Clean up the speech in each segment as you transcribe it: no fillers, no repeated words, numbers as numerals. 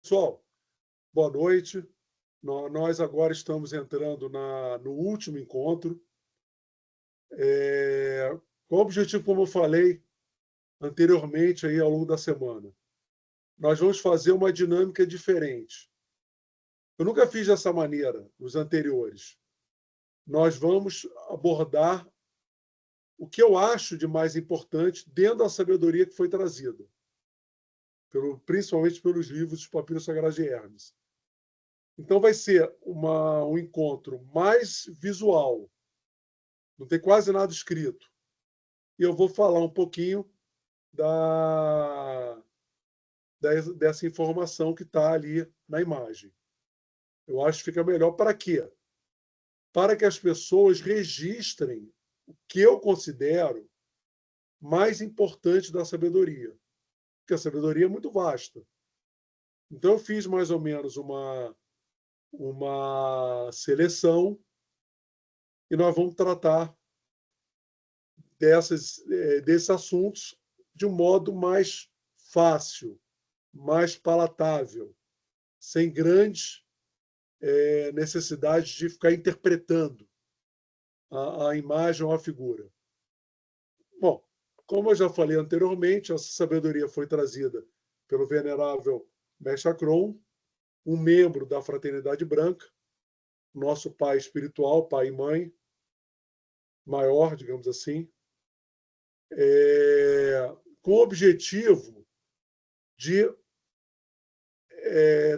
Pessoal, boa noite. Nós agora estamos entrando no último encontro. Com o objetivo, como eu falei anteriormente aí ao longo da semana, nós vamos fazer uma dinâmica diferente. Eu nunca fiz dessa maneira nos anteriores. Nós vamos abordar o que eu acho de mais importante dentro da sabedoria que foi trazida, principalmente pelos livros dos Papiros Sagrados de Hermes. Então, vai ser um encontro mais visual, não tem quase nada escrito. E eu vou falar um pouquinho dessa informação que está ali na imagem. Eu acho que fica melhor para quê? Para que as pessoas registrem o que eu considero mais importante da sabedoria. Porque a sabedoria é muito vasta. Então, eu fiz mais ou menos uma seleção e nós vamos tratar desses assuntos de um modo mais fácil, mais palatável, sem grandes necessidades de ficar interpretando a imagem ou a figura. Bom, como eu já falei anteriormente, essa sabedoria foi trazida pelo venerável Mestre Akron, um membro da Fraternidade Branca, nosso pai espiritual, pai e mãe, maior, digamos assim, com o objetivo de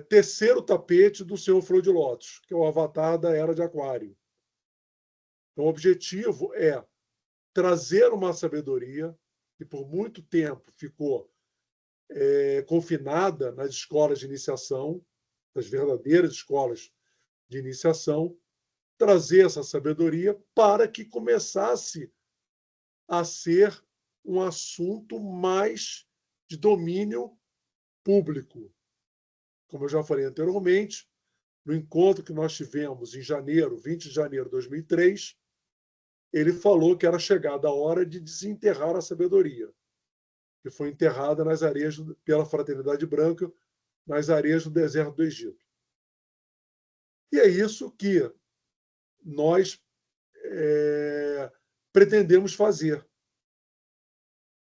tecer o tapete do Senhor Flor de Lótus, que é o avatar da Era de Aquário. Então, o objetivo é trazer uma sabedoria que por muito tempo ficou confinada nas escolas de iniciação, nas verdadeiras escolas de iniciação, trazer essa sabedoria para que começasse a ser um assunto mais de domínio público. Como eu já falei anteriormente, no encontro que nós tivemos em janeiro, 20 de janeiro de 2003, ele falou que era chegada a hora de desenterrar a sabedoria, que foi enterrada nas areias pela Fraternidade Branca, nas areias do deserto do Egito. E é isso que nós pretendemos fazer.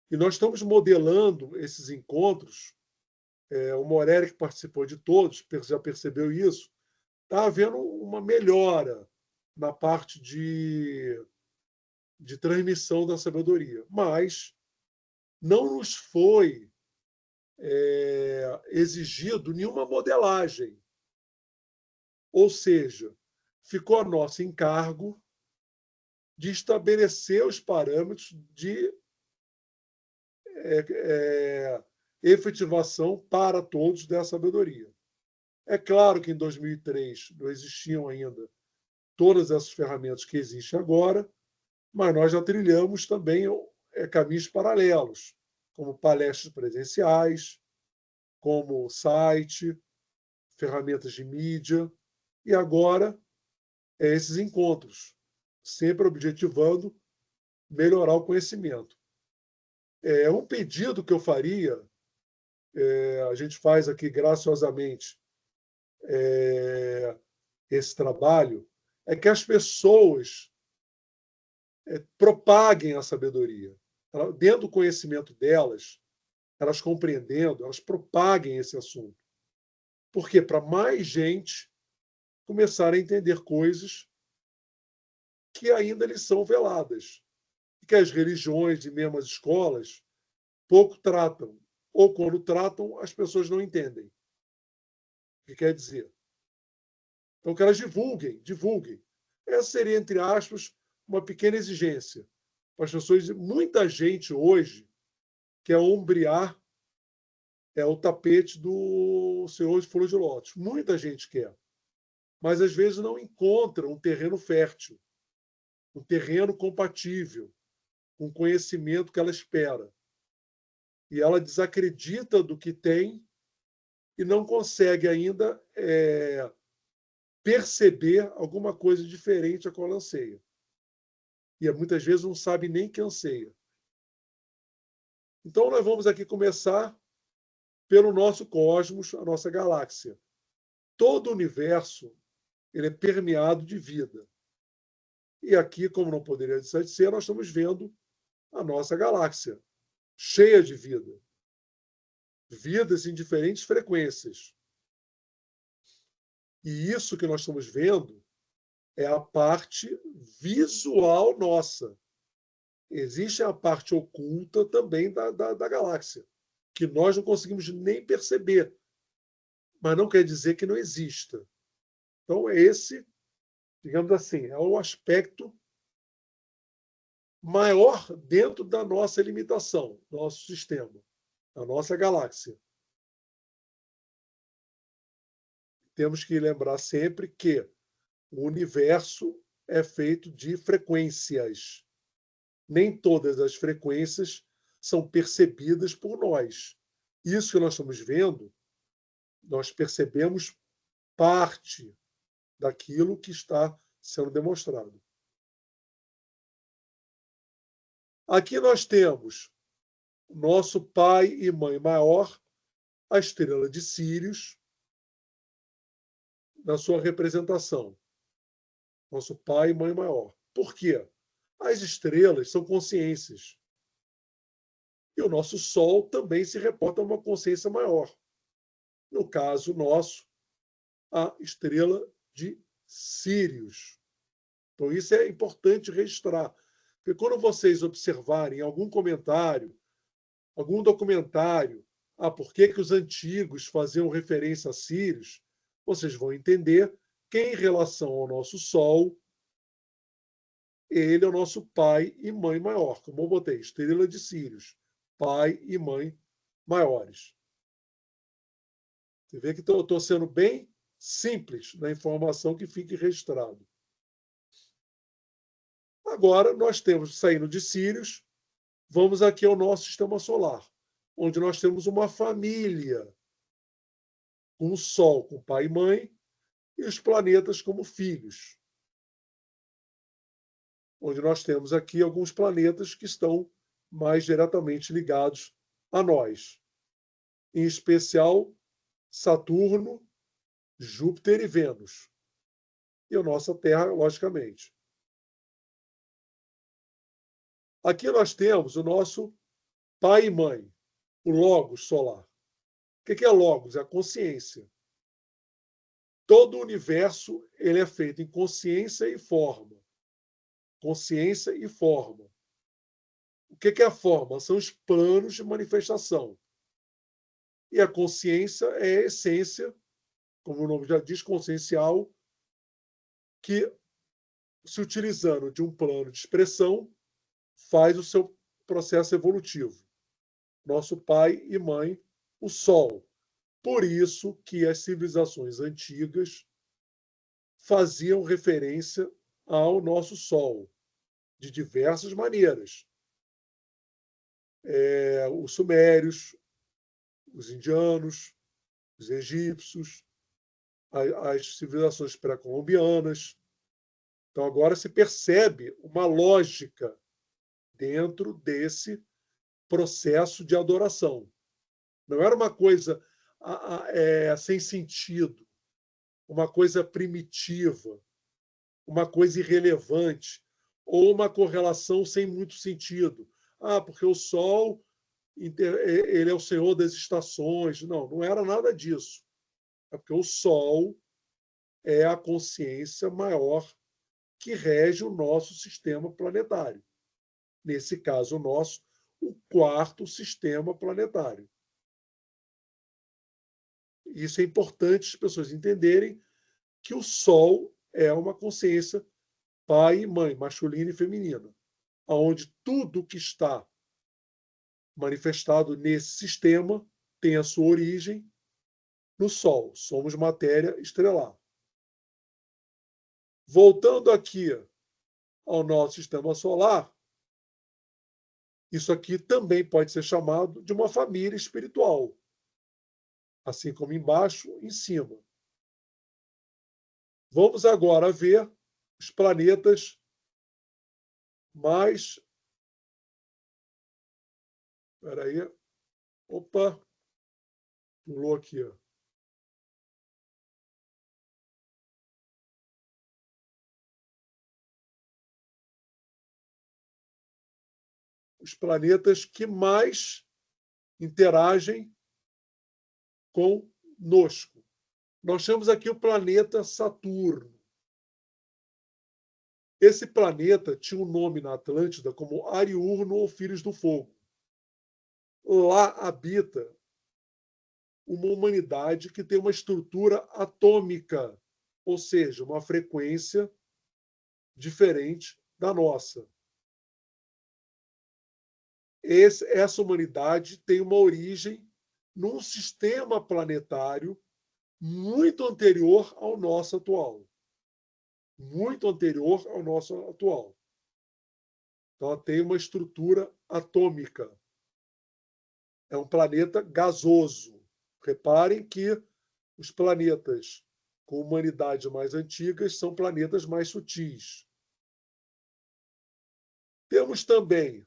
E nós estamos modelando esses encontros. O Morelli, que participou de todos, já percebeu isso, está havendo uma melhora na parte de transmissão da sabedoria. Mas não nos foi exigido nenhuma modelagem. Ou seja, ficou a nosso encargo de estabelecer os parâmetros de efetivação para todos dessa sabedoria. É claro que em 2003 não existiam ainda todas essas ferramentas que existem agora, mas nós já trilhamos também caminhos paralelos, como palestras presenciais, como site, ferramentas de mídia, e agora esses encontros, sempre objetivando melhorar o conhecimento. Um pedido que eu faria, a gente faz aqui graciosamente esse trabalho, é que as pessoas propaguem a sabedoria. Dentro do conhecimento delas, elas compreendendo, elas propaguem esse assunto. Porque para mais gente começar a entender coisas que ainda lhes são veladas, e que as religiões e mesmo as escolas pouco tratam, ou quando tratam, as pessoas não entendem. O que quer dizer? Então, que elas divulguem. Essa seria, entre aspas, uma pequena exigência. As pessoas, muita gente hoje quer ombrear o tapete do Senhor de Flor de Lótus. Muita gente quer. Mas, às vezes, não encontra um terreno fértil, um terreno compatível com o conhecimento que ela espera. E ela desacredita do que tem e não consegue ainda perceber alguma coisa diferente a qual ela anseia. E muitas vezes não sabe nem que anseia. Então, nós vamos aqui começar pelo nosso cosmos, a nossa galáxia. Todo o universo ele é permeado de vida. E aqui, como não poderia deixar de ser, nós estamos vendo a nossa galáxia cheia de vida. Vidas em diferentes frequências. E isso que nós estamos vendo é a parte visual nossa. Existe a parte oculta também da galáxia, que nós não conseguimos nem perceber, mas não quer dizer que não exista. Então, esse, digamos assim, é o aspecto maior dentro da nossa limitação, do nosso sistema, da nossa galáxia. Temos que lembrar sempre que o universo é feito de frequências. Nem todas as frequências são percebidas por nós. Isso que nós estamos vendo, nós percebemos parte daquilo que está sendo demonstrado. Aqui nós temos nosso pai e mãe maior, a estrela de Sírius, na sua representação. Nosso pai e mãe maior. Por quê? As estrelas são consciências. E o nosso Sol também se reporta a uma consciência maior. No caso nosso, a estrela de Sírius. Então, isso é importante registrar. Porque quando vocês observarem algum comentário, algum documentário, por que os antigos faziam referência a Sírius, vocês vão entender que, em relação ao nosso Sol, ele é o nosso pai e mãe maior. Como eu botei, estrela de Sírius, pai e mãe maiores. Você vê que eu estou sendo bem simples na informação que fique registrado. Agora, nós temos, saindo de Sírius, vamos aqui ao nosso sistema solar, onde nós temos uma família, com o Sol, com pai e mãe, e os planetas como filhos. Onde nós temos aqui alguns planetas que estão mais diretamente ligados a nós. Em especial, Saturno, Júpiter e Vênus. E a nossa Terra, logicamente. Aqui nós temos o nosso pai e mãe, o Logos solar. O que é Logos? É a consciência. Todo o universo ele é feito em consciência e forma. Consciência e forma. O que é a forma? São os planos de manifestação. E a consciência é a essência, como o nome já diz, consciencial, que, se utilizando de um plano de expressão, faz o seu processo evolutivo. Nosso pai e mãe, o Sol. Por isso que as civilizações antigas faziam referência ao nosso Sol, de diversas maneiras. Os sumérios, os indianos, os egípcios, as civilizações pré-colombianas. Então, agora se percebe uma lógica dentro desse processo de adoração. Não era uma coisa sem sentido, uma coisa primitiva, uma coisa irrelevante, ou uma correlação sem muito sentido. Porque o Sol ele é o senhor das estações. Não, não era nada disso. É porque o Sol é a consciência maior que rege o nosso sistema planetário. Nesse caso nosso, o quarto sistema planetário. Isso é importante as pessoas entenderem que o Sol é uma consciência pai e mãe, masculina e feminina, onde tudo que está manifestado nesse sistema tem a sua origem no Sol. Somos matéria estelar. Voltando aqui ao nosso sistema solar, isso aqui também pode ser chamado de uma família espiritual, assim como embaixo, em cima. Vamos agora ver os planetas mais. Espera aí. Opa! Pulou aqui, ó. Os planetas que mais interagem conosco. Nós temos aqui o planeta Saturno. Esse planeta tinha um nome na Atlântida como Ariurno ou Filhos do Fogo. Lá habita uma humanidade que tem uma estrutura atômica, ou seja, uma frequência diferente da nossa. Essa humanidade tem uma origem num sistema planetário muito anterior ao nosso atual. Muito anterior ao nosso atual. Então, ela tem uma estrutura atômica. É um planeta gasoso. Reparem que os planetas com humanidade mais antigas são planetas mais sutis. Temos também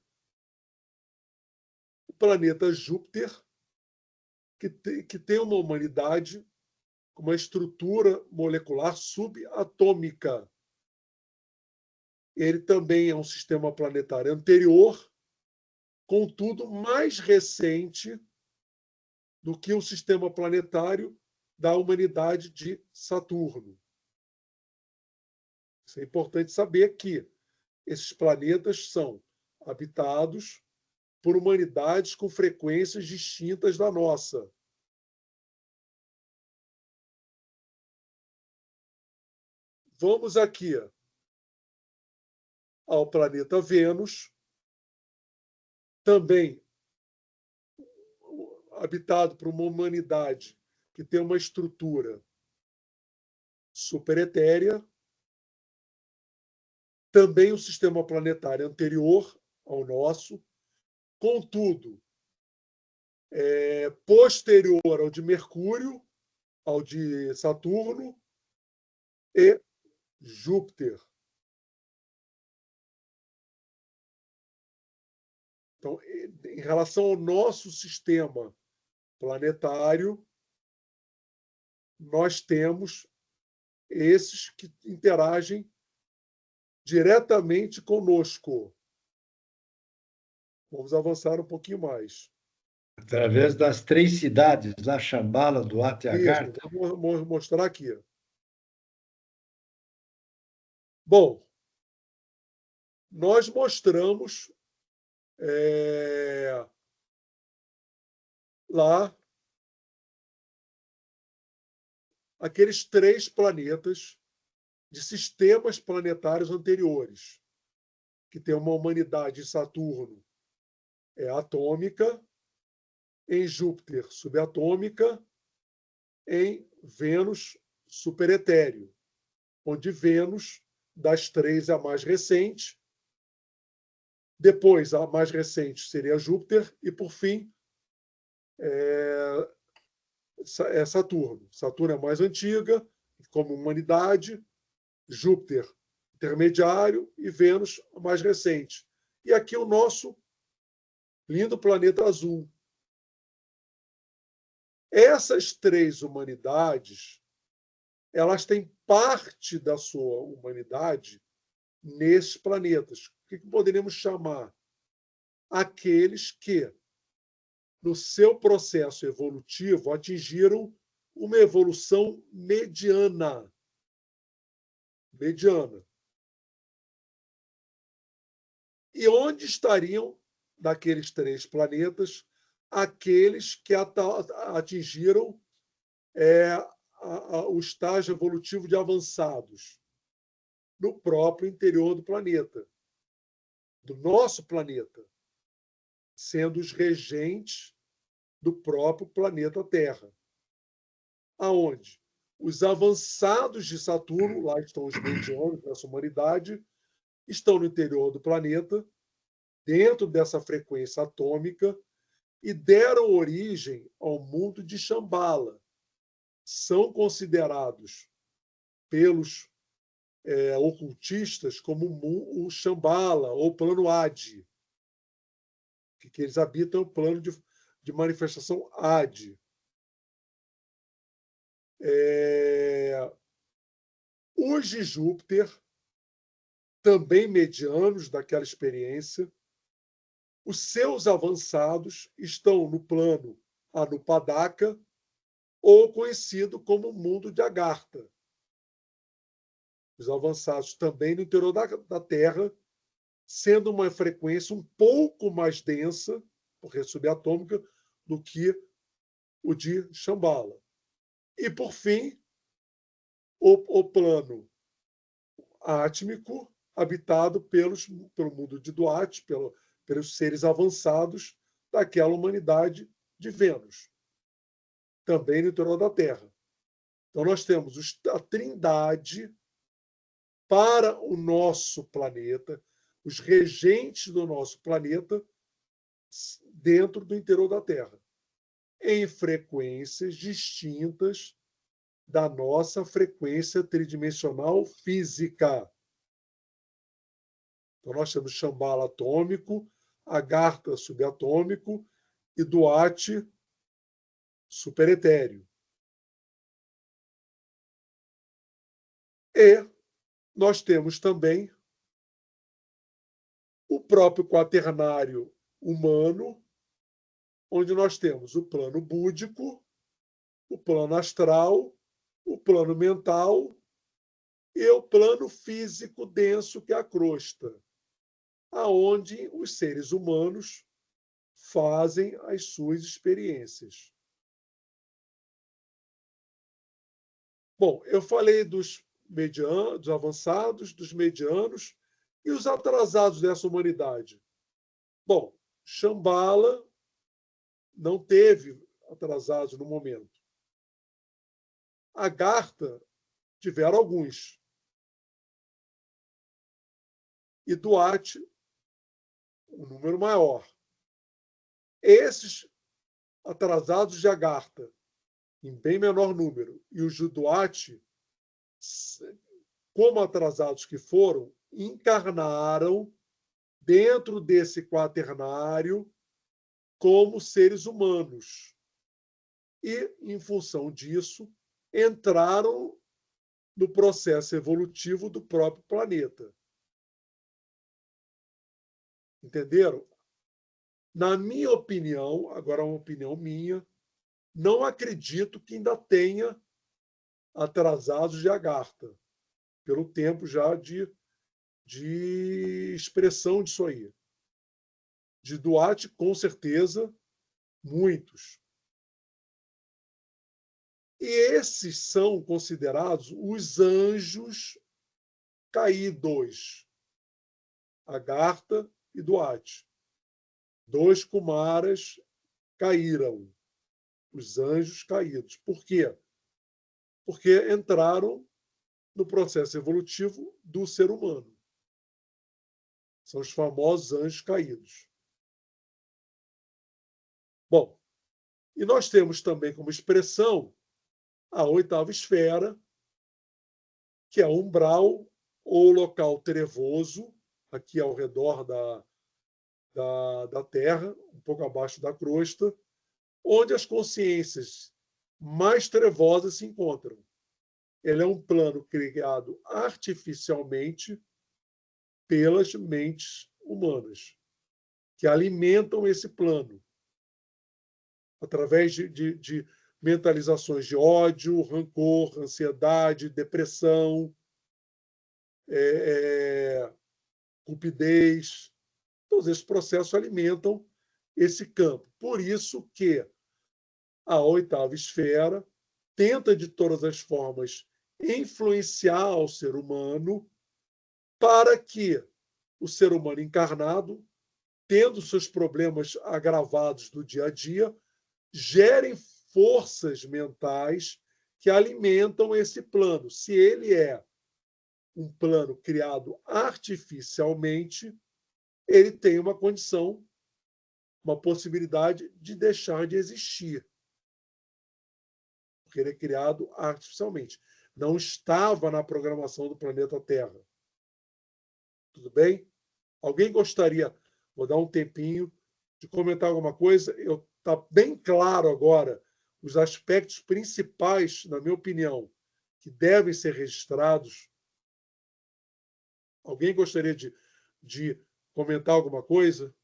o planeta Júpiter, que tem uma humanidade com uma estrutura molecular subatômica. Ele também é um sistema planetário anterior, contudo mais recente do que o sistema planetário da humanidade de Saturno. Isso é importante saber que esses planetas são habitados por humanidades com frequências distintas da nossa. Vamos aqui ao planeta Vênus, também habitado por uma humanidade que tem uma estrutura superetérea, também um sistema planetário anterior ao nosso, contudo, posterior ao de Mercúrio, ao de Saturno e Júpiter. Então, em relação ao nosso sistema planetário, nós temos esses que interagem diretamente conosco. Vamos avançar um pouquinho mais. Através das 3 cidades, lá, Shambhala, Duat e Isso, Agartha. vou mostrar aqui. Bom, nós mostramos lá aqueles 3 planetas de sistemas planetários anteriores, que tem uma humanidade em Saturno atômica, em Júpiter subatômica, em Vênus superetéreo, onde Vênus, das 3, é a mais recente, depois a mais recente seria Júpiter, e por fim Saturno. Saturno é a mais antiga, como humanidade, Júpiter intermediário e Vênus a mais recente. E aqui o nosso lindo planeta azul. Essas 3 humanidades, elas têm parte da sua humanidade nesses planetas. O que poderíamos chamar? Aqueles que, no seu processo evolutivo, atingiram uma evolução mediana. Mediana. E onde estariam, daqueles 3 planetas, aqueles que atingiram o estágio evolutivo de avançados? No próprio interior do planeta, do nosso planeta, sendo os regentes do próprio planeta Terra. Aonde? Os avançados de Saturno, lá estão os medianos dessa humanidade, estão no interior do planeta, dentro dessa frequência atômica, e deram origem ao mundo de Shambhala. São considerados pelos ocultistas como o Shambhala, ou plano Adi, que eles habitam o plano de manifestação Adi. Os de Júpiter, também medianos daquela experiência, os seus avançados estão no plano Anupadaka, ou conhecido como mundo de Agartha. Os avançados também no interior da Terra, sendo uma frequência um pouco mais densa, porque é subatômica, do que o de Shambhala. E, por fim, o plano átmico, habitado pelo mundo de Duat, pelos seres avançados daquela humanidade de Vênus, também no interior da Terra. Então, nós temos a trindade para o nosso planeta, os regentes do nosso planeta, dentro do interior da Terra, em frequências distintas da nossa frequência tridimensional física. Então, nós temos Shambhala atômico, Agartha subatômico e Duat superetéreo. E nós temos também o próprio quaternário humano, onde nós temos o plano búdico, o plano astral, o plano mental e o plano físico denso, que é a crosta, aonde os seres humanos fazem as suas experiências. Bom, eu falei dos medianos, dos avançados, dos medianos e os atrasados dessa humanidade. Bom, Shambhala não teve atrasados no momento. Agartha tiveram alguns. E Duat, um número maior. Esses atrasados de Agartha, em bem menor número, e os de Duat, como atrasados que foram, encarnaram dentro desse quaternário como seres humanos. E, em função disso, entraram no processo evolutivo do próprio planeta. Entenderam? Na minha opinião, agora é uma opinião minha, não acredito que ainda tenha atrasados de Agartha, pelo tempo já de expressão disso aí. De Duat, com certeza, muitos. E esses são considerados os anjos caídos, Agartha e Duat. 2 Kumaras caíram, os anjos caídos. Por quê? Porque entraram no processo evolutivo do ser humano. São os famosos anjos caídos. Bom, e nós temos também como expressão a 8ª esfera, que é o umbral ou local trevoso, aqui ao redor da Terra, um pouco abaixo da crosta, onde as consciências mais trevosas se encontram. Ele é um plano criado artificialmente pelas mentes humanas, que alimentam esse plano através de mentalizações de ódio, rancor, ansiedade, depressão, cupidez. Todos esses processos alimentam esse campo. Por isso que a 8ª esfera tenta, de todas as formas, influenciar o ser humano para que o ser humano encarnado, tendo seus problemas agravados do dia a dia, gerem forças mentais que alimentam esse plano. Se ele é um plano criado artificialmente, ele tem uma condição, uma possibilidade de deixar de existir. Porque ele é criado artificialmente. Não estava na programação do planeta Terra. Tudo bem? Alguém gostaria, vou dar um tempinho, de comentar alguma coisa? Está bem claro agora os aspectos principais, na minha opinião, que devem ser registrados. Alguém gostaria de comentar alguma coisa?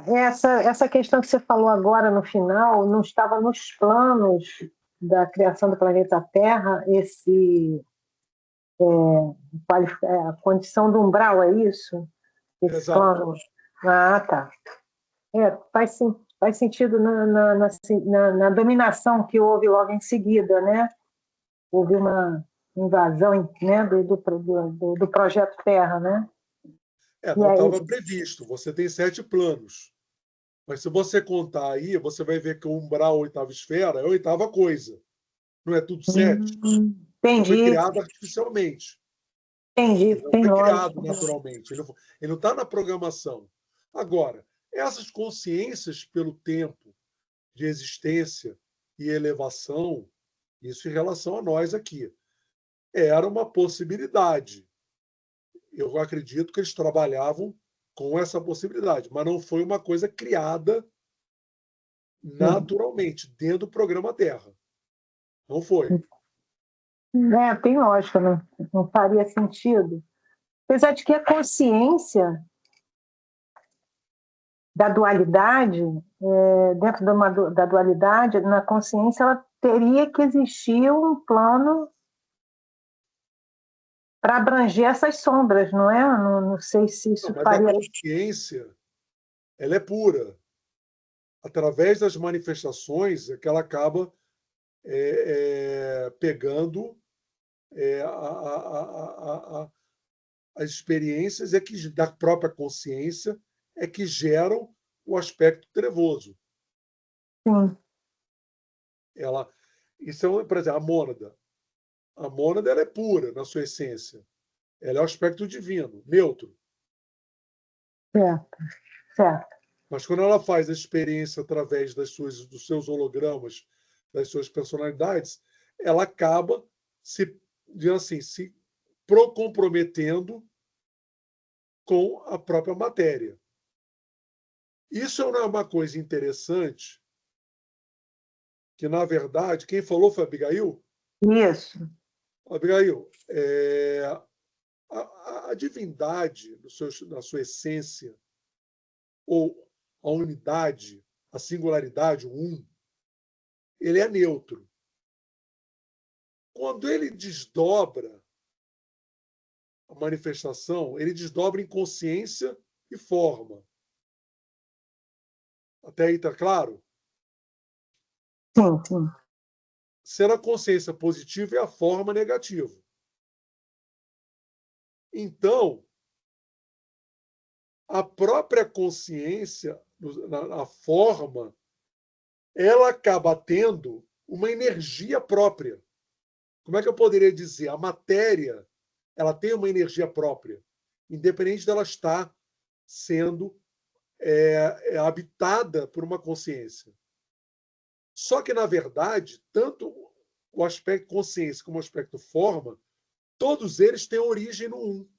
Essa questão que você falou agora no final não estava nos planos da criação do planeta Terra, a condição do umbral, é isso? Esse Exato. plano. Ah, tá. Faz sentido na dominação que houve logo em seguida, né? Houve uma invasão, né, do projeto Terra, né? Não estava previsto. Você tem 7 planos. Mas se você contar aí, você vai ver que o umbral, a oitava esfera, é a oitava coisa. Não é tudo 7? Entendi. Foi criado artificialmente. Entendi, Ele não tem foi lógica. criado naturalmente. Ele não está na programação. Agora, essas consciências pelo tempo de existência e elevação, isso em relação a nós aqui, era uma possibilidade. Eu acredito que eles trabalhavam com essa possibilidade, mas não foi uma coisa criada naturalmente, dentro do programa Terra. Não foi. Tem lógica, não faria sentido. Apesar de que a consciência da dualidade, dentro da dualidade, na consciência, ela teria que existir um plano para abranger essas sombras, não é? Não sei se isso mas faria... a consciência, ela é pura. Através das manifestações é que ela acaba pegando as experiências da própria consciência é que geram o aspecto trevoso. Sim. Isso é, por exemplo, a mônada. A mônada ela é pura na sua essência. Ela é o aspecto divino, neutro. Certo. Mas quando ela faz a experiência através dos seus hologramas, das suas personalidades, ela acaba digamos assim, se comprometendo com a própria matéria. Isso não é uma coisa interessante, que, na verdade, quem falou foi a Abigail? Isso. Abigail, a divindade, na sua essência, ou a unidade, a singularidade, o um, ele é neutro. Quando ele desdobra a manifestação, ele desdobra em consciência e forma. Até aí está claro? Sim. Ser a consciência positiva é a forma negativa. Então, a própria consciência, a forma, ela acaba tendo uma energia própria. Como é que eu poderia dizer? A matéria, ela tem uma energia própria, independente dela estar sendo habitada por uma consciência. Só que, na verdade, tanto o aspecto consciência como o aspecto forma, todos eles têm origem no um.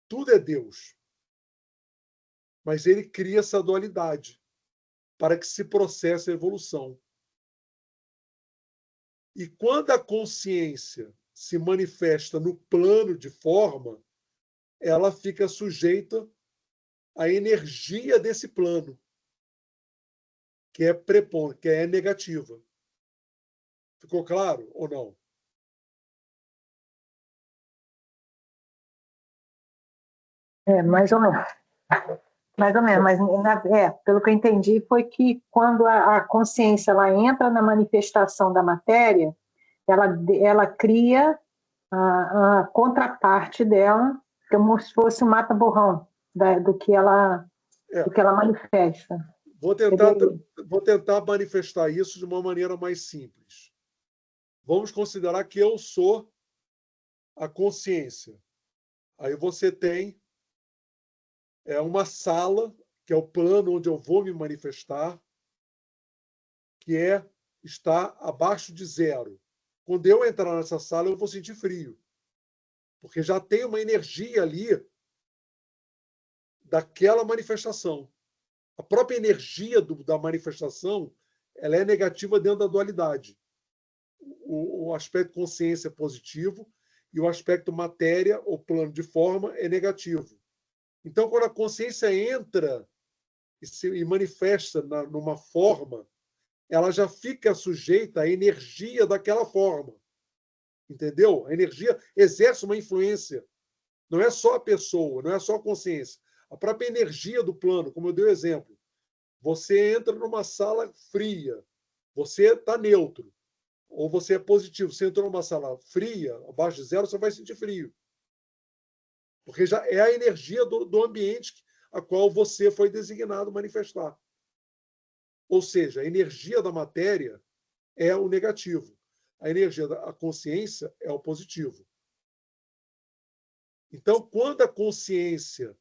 Tudo é Deus. Mas ele cria essa dualidade para que se processe a evolução. E quando a consciência se manifesta no plano de forma, ela fica sujeita à energia desse plano, que é que é negativa. Ficou claro ou não? Mais ou menos. Mais ou menos, mas pelo que eu entendi foi que quando a consciência ela entra na manifestação da matéria, ela cria a contraparte dela, como se fosse um mata-borrão do que ela manifesta. Vou tentar manifestar isso de uma maneira mais simples. Vamos considerar que eu sou a consciência. Aí você tem uma sala, que é o plano onde eu vou me manifestar, que está abaixo de 0. Quando eu entrar nessa sala, eu vou sentir frio, porque já tem uma energia ali daquela manifestação. A própria energia da manifestação ela é negativa dentro da dualidade. O aspecto consciência é positivo e o aspecto matéria, ou plano de forma, é negativo. Então, quando a consciência entra e manifesta numa forma, ela já fica sujeita à energia daquela forma. Entendeu? A energia exerce uma influência. Não é só a pessoa, não é só a consciência. A própria energia do plano, como eu dei o exemplo. Você entra numa sala fria, você está neutro, ou você é positivo. Você entrou numa sala fria, abaixo de zero, você vai sentir frio. Porque já é a energia do ambiente a qual você foi designado manifestar. Ou seja, a energia da matéria é o negativo. A energia da consciência é o positivo. Então, quando a consciência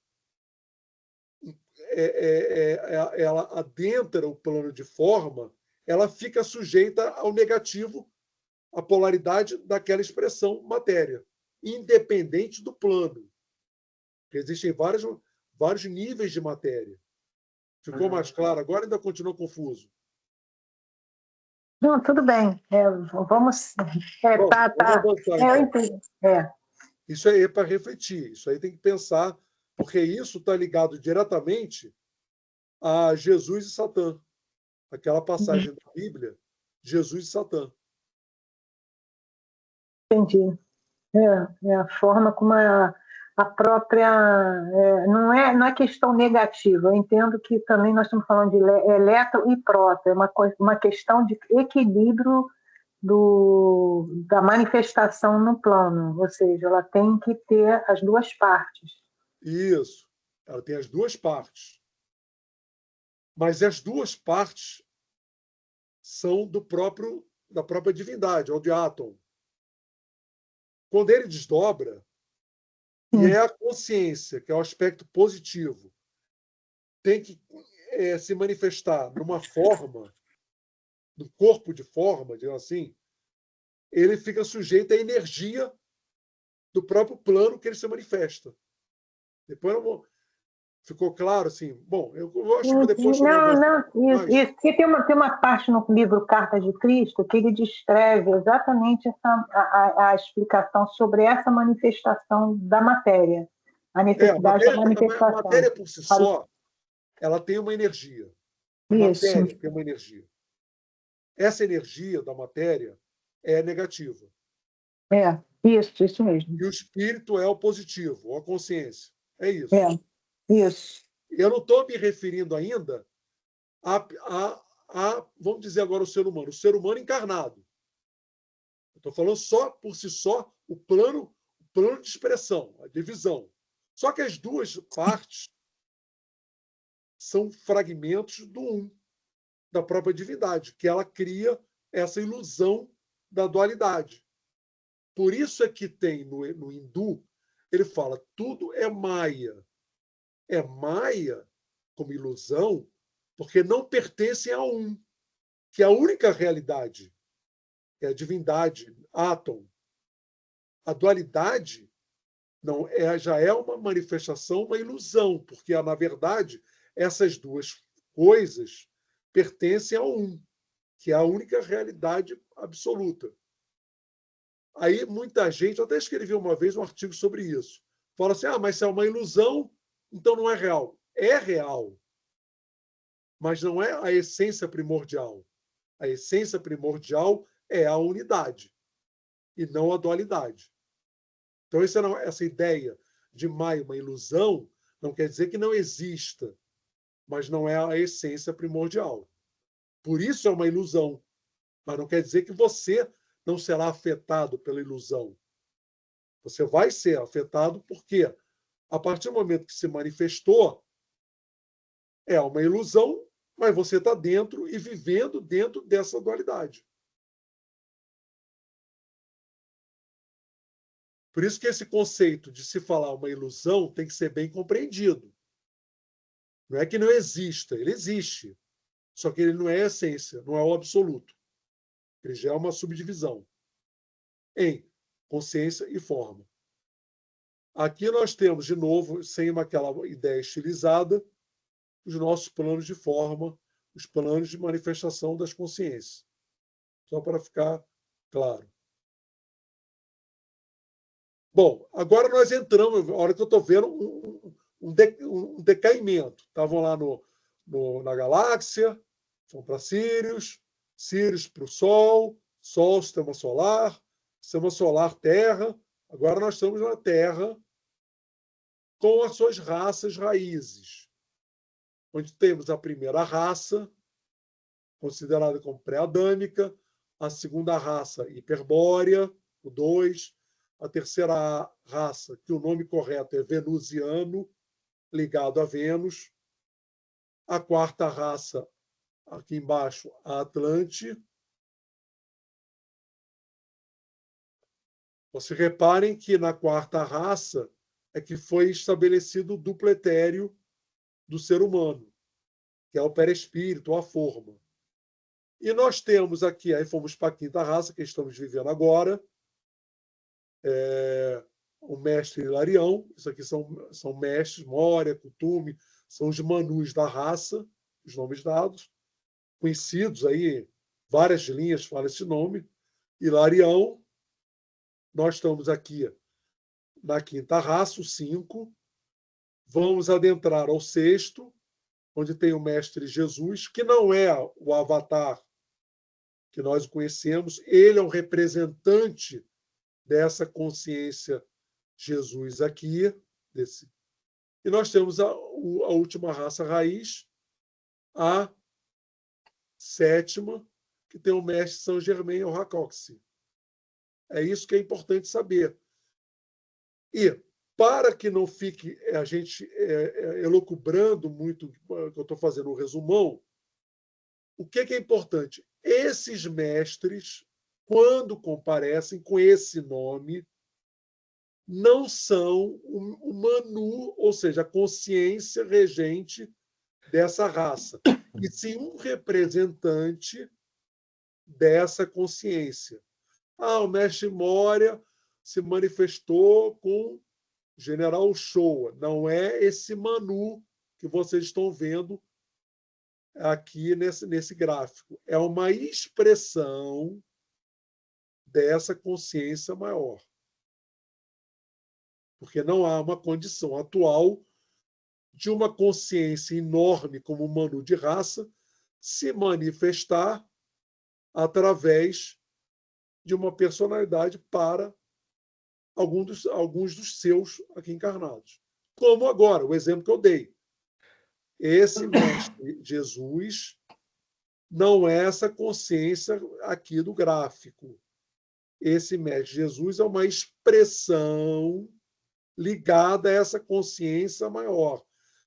ela adentra o plano de forma, ela fica sujeita ao negativo, à polaridade daquela expressão matéria, independente do plano. Existem vários níveis de matéria. Ficou mais claro? Agora ainda continua confuso. Não, tudo bem. Vamos. Bom, Tá. vamos avançar, Eu então. entendi. Isso aí é para refletir. Isso aí tem que pensar, porque isso está ligado diretamente a Jesus e Satã. Aquela passagem da Bíblia, Jesus e Satã. Entendi. É a forma como a própria. Não é questão negativa. Eu entendo que também nós estamos falando de elétron e próton. É uma questão de equilíbrio da manifestação no plano. Ou seja, ela tem que ter as duas partes. Isso. Ela tem as duas partes. Mas as duas partes são da própria divindade, ou de Áton. Quando ele desdobra, e é a consciência, que é o aspecto positivo, tem que se manifestar numa forma, no corpo de forma, digamos assim, ele fica sujeito à energia do próprio plano que ele se manifesta. Depois ficou claro assim? Bom, eu acho que depois Não, isso. Porque tem uma parte no livro Cartas de Cristo que ele descreve exatamente a explicação sobre essa manifestação da matéria, a necessidade da manifestação. A matéria por si só, ela tem uma energia. A matéria tem uma energia. Essa energia da matéria é negativa. Isso mesmo. E o espírito é o positivo, ou a consciência. É isso. Isso. Eu não estou me referindo ainda vamos dizer agora, o ser humano encarnado. Estou falando só, por si só, o plano de expressão, a divisão. Só que as duas partes são fragmentos do um, da própria divindade, que ela cria essa ilusão da dualidade. Por isso é que tem no hindu, ele fala, tudo é Maya. É Maya como ilusão, porque não pertencem a um, que é a única realidade, é a divindade, Áton. A dualidade já é uma manifestação, uma ilusão, porque, na verdade, essas duas coisas pertencem a um, que é a única realidade absoluta. Aí muita gente, eu até escrevi uma vez um artigo sobre isso, fala assim, mas se é uma ilusão, então não é real. É real, mas não é a essência primordial. A essência primordial é a unidade e não a dualidade. Então, essa ideia de Maya, uma ilusão, não quer dizer que não exista, mas não é a essência primordial. Por isso é uma ilusão, mas não quer dizer que você não será afetado pela ilusão. Você vai ser afetado porque, a partir do momento que se manifestou, é uma ilusão, mas você está dentro e vivendo dentro dessa dualidade. Por isso que esse conceito de se falar uma ilusão tem que ser bem compreendido. Não é que não exista, ele existe. Só que ele não é a essência, não é o absoluto. Ele já é uma subdivisão em consciência e forma. Aqui nós temos, de novo, sem aquela ideia estilizada, os nossos planos de forma, os planos de manifestação das consciências. Só para ficar claro. Bom, agora nós entramos, a hora que eu estou vendo um decaimento. Estavam lá na galáxia, vão para Sírios, Sírios para o Sol, Sol, Sistema Solar, Terra. Agora nós estamos na Terra com as suas raças raízes, onde temos a primeira raça, considerada como pré-adâmica, a segunda raça hiperbórea, o 2, a terceira raça, que o nome correto é venusiano, ligado a Vênus, a quarta raça, aqui embaixo, a Atlante. Vocês reparem que na quarta raça é que foi estabelecido o duplo etéreo do ser humano, que é o perispírito, a forma. E nós temos aqui, aí fomos para a quinta raça, que estamos vivendo agora, o mestre Hilarião. Isso aqui são mestres, Moria, Kutume, são os manus da raça, os nomes dados, conhecidos aí, várias linhas falam esse nome. Hilarião, nós estamos aqui na quinta raça, o 5, vamos adentrar ao 6º, onde tem o mestre Jesus, que não é o avatar que nós conhecemos, ele é um representante dessa consciência Jesus aqui. E nós temos a última raça raiz, a 7ª, que tem o mestre Saint Germain ou Hacoxi. É isso que é importante saber. E, para que não fique a gente elucubrando muito, que eu estou fazendo um resumão, o que é importante? Esses mestres, quando comparecem com esse nome, não são o Manu, ou seja, a consciência regente dessa raça, e sim um representante dessa consciência. O mestre Moria se manifestou com o general Showa. Não é esse Manu que vocês estão vendo aqui nesse gráfico. É uma expressão dessa consciência maior. Porque não há uma condição atual de uma consciência enorme como o Manu de raça se manifestar através de uma personalidade para alguns dos seus aqui encarnados. Como agora, o exemplo que eu dei. Esse mestre Jesus não é essa consciência aqui do gráfico. Esse mestre Jesus é uma expressão ligada a essa consciência maior,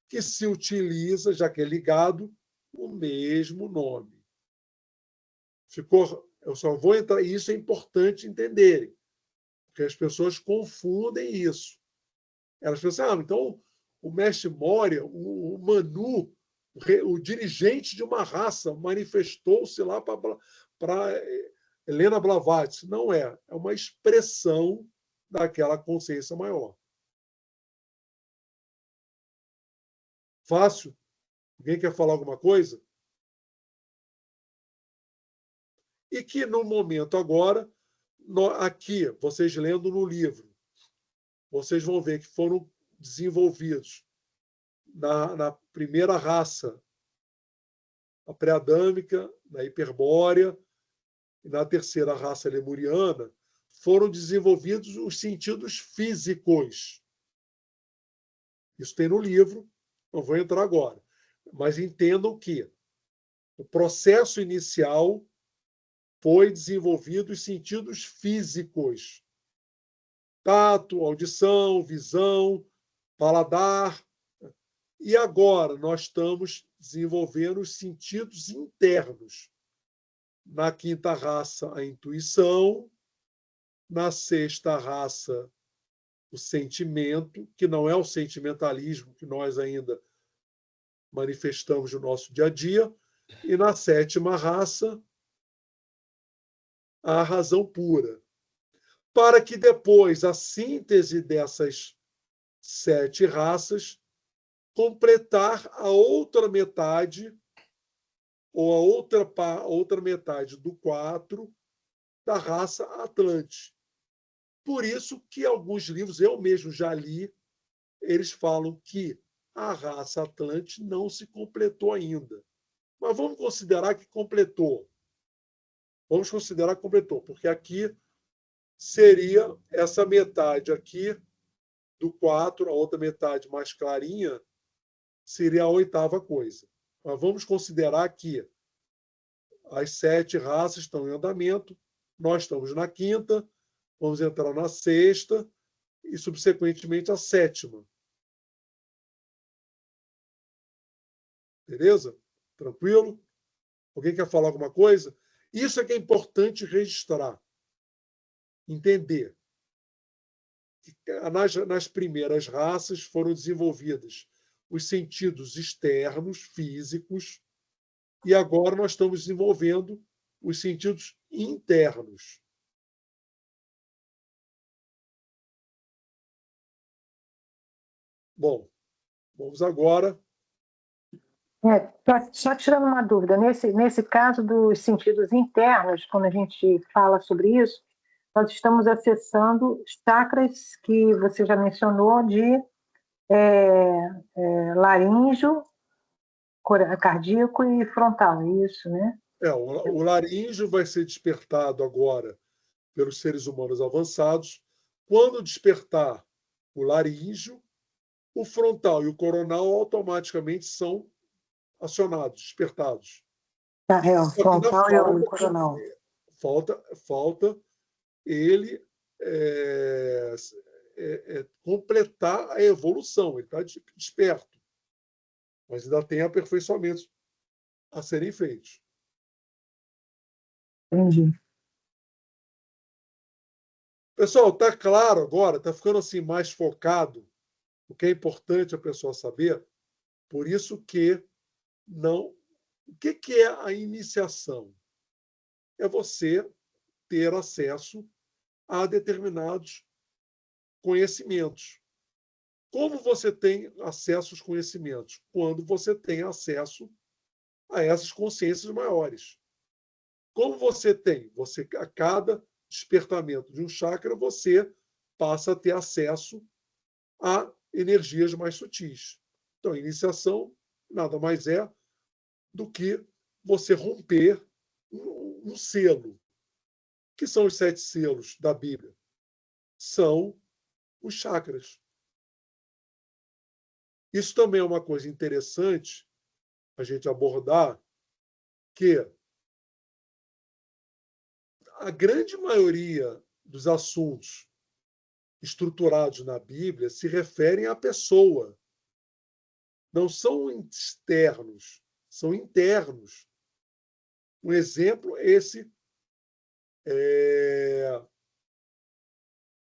que se utiliza, já que é ligado, o mesmo nome. Eu só vou entrar, e isso é importante entenderem, porque as pessoas confundem isso. Elas pensam, então o mestre Moria, o Manu, o dirigente de uma raça, manifestou-se lá para Helena Blavatsky. Não é. É uma expressão daquela consciência maior. Fácil? Alguém quer falar alguma coisa? E que, no momento agora, aqui, vocês lendo no livro, vocês vão ver que foram desenvolvidos na primeira raça, a pré-adâmica, na hiperbórea, e na terceira raça lemuriana, foram desenvolvidos os sentidos físicos. Isso tem no livro, não vou entrar agora. Mas entendam que o processo inicial foi desenvolvido os sentidos físicos. Tato, audição, visão, paladar. E agora nós estamos desenvolvendo os sentidos internos. Na quinta raça, a intuição. Na sexta raça, o sentimento, que não é o sentimentalismo que nós ainda manifestamos no nosso dia a dia. E na sétima raça, a razão pura. Para que depois a síntese dessas 7 raças completar a outra metade, ou a outra metade do 4 da raça Atlante. Por isso que alguns livros, eu mesmo já li, eles falam que a raça Atlante não se completou ainda. Mas vamos considerar que completou. Vamos considerar que completou, porque aqui seria essa metade aqui do 4, a outra metade mais clarinha, seria a 8ª coisa. Mas vamos considerar que as 7 raças estão em andamento, nós estamos na 5ª, vamos entrar na 6ª e, subsequentemente, a 7ª. Beleza? Tranquilo? Alguém quer falar alguma coisa? Isso é que é importante registrar, entender. Nas primeiras raças foram desenvolvidas os sentidos externos, físicos, e agora nós estamos desenvolvendo os sentidos internos. Bom, vamos agora. Só tirando uma dúvida, nesse caso dos sentidos internos, quando a gente fala sobre isso, nós estamos acessando chakras que você já mencionou de laríngeo, cardíaco e frontal, é isso, né? O laríngeo vai ser despertado agora pelos seres humanos avançados. Quando despertar o laríngeo, o frontal e o coronal automaticamente são acionados, despertados. O frontal e o coronal. Falta ele completar a evolução. Ele está desperto, mas ainda tem aperfeiçoamentos a serem feitos. Entendi. Pessoal, está claro agora? Está ficando assim mais focado? O que é importante a pessoa saber? Por isso que não... O que é a iniciação? É você ter acesso a determinados conhecimentos. Como você tem acesso aos conhecimentos? Quando você tem acesso a essas consciências maiores. Como você tem? A cada despertamento de um chakra, você passa a ter acesso a energias mais sutis. Então, a iniciação nada mais é do que você romper um selo. O que são os 7 selos da Bíblia? São os chakras. Isso também é uma coisa interessante a gente abordar, que a grande maioria dos assuntos estruturados na Bíblia se referem à pessoa. Não são externos, são internos. Um exemplo é esse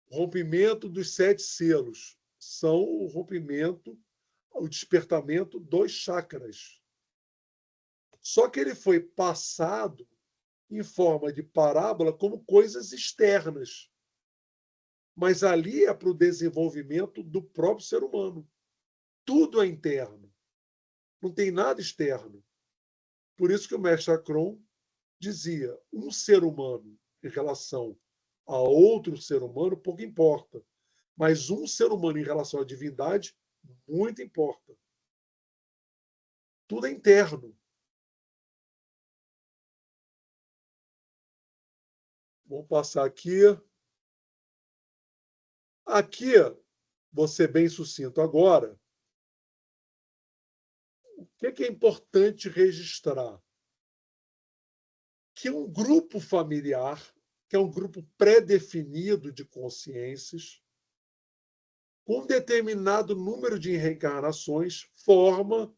rompimento dos 7 selos. São o rompimento, o despertamento dos chakras. Só que ele foi passado em forma de parábola como coisas externas. Mas ali é para o desenvolvimento do próprio ser humano. Tudo é interno. Não tem nada externo. Por isso que o mestre Akron dizia, um ser humano em relação a outro ser humano pouco importa. Mas um ser humano em relação à divindade, muito importa. Tudo é interno. Vamos passar aqui. Aqui, vou ser bem sucinto agora. O que é importante registrar? Que um grupo familiar, que é um grupo pré-definido de consciências, com um determinado número de reencarnações, forma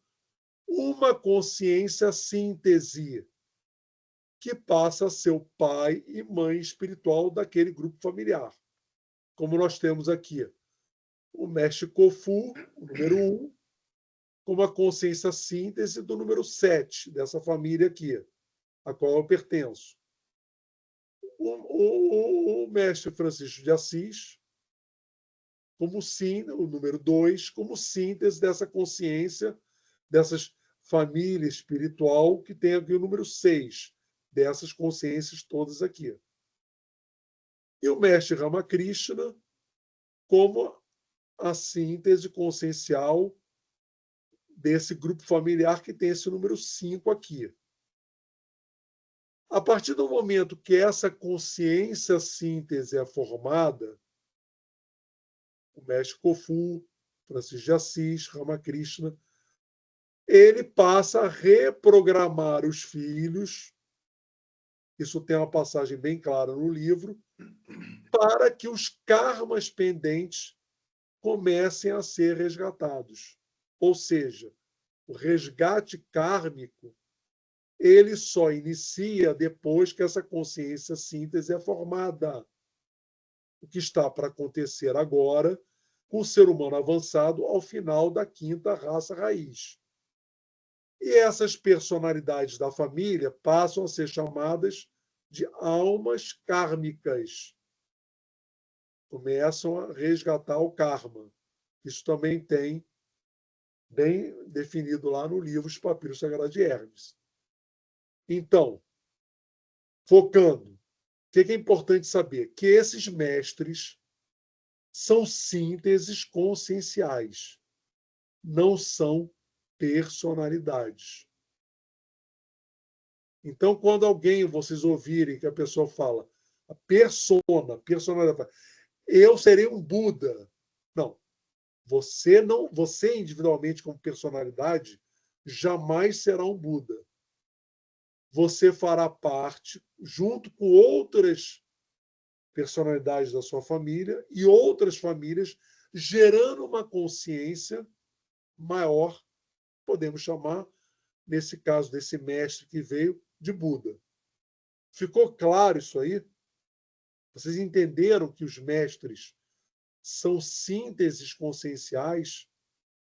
uma consciência síntese, que passa a ser o pai e mãe espiritual daquele grupo familiar. Como nós temos aqui o mestre Kofu, o número 1, como a consciência síntese do número 7, dessa família aqui, a qual eu pertenço. O mestre Francisco de Assis, como o número 2, como síntese dessa consciência, dessas família espiritual, que tem aqui o número 6, dessas consciências todas aqui. E o mestre Ramakrishna como a síntese consciencial desse grupo familiar que tem esse número 5 aqui. A partir do momento que essa consciência síntese é formada, o mestre Kofu, Francisco de Assis, Ramakrishna, ele passa a reprogramar os filhos, isso tem uma passagem bem clara no livro, para que os karmas pendentes comecem a ser resgatados. Ou seja, o resgate kármico ele só inicia depois que essa consciência síntese é formada. O que está para acontecer agora com o ser humano avançado ao final da 5ª raça raiz. E essas personalidades da família passam a ser chamadas de almas kármicas. Começam a resgatar o karma. Isso também tem bem definido lá no livro Os Papiros Sagrados de Hermes. Então, focando, o que é importante saber? Que esses mestres são sínteses conscienciais, não são personalidades. Então, quando alguém, vocês ouvirem que a pessoa fala, a personalidade, eu serei um Buda. Não. Você individualmente como personalidade jamais será um Buda. Você fará parte, junto com outras personalidades da sua família e outras famílias, gerando uma consciência maior, podemos chamar, nesse caso desse mestre que veio, de Buda. Ficou claro isso aí? Vocês entenderam que os mestres são sínteses conscienciais?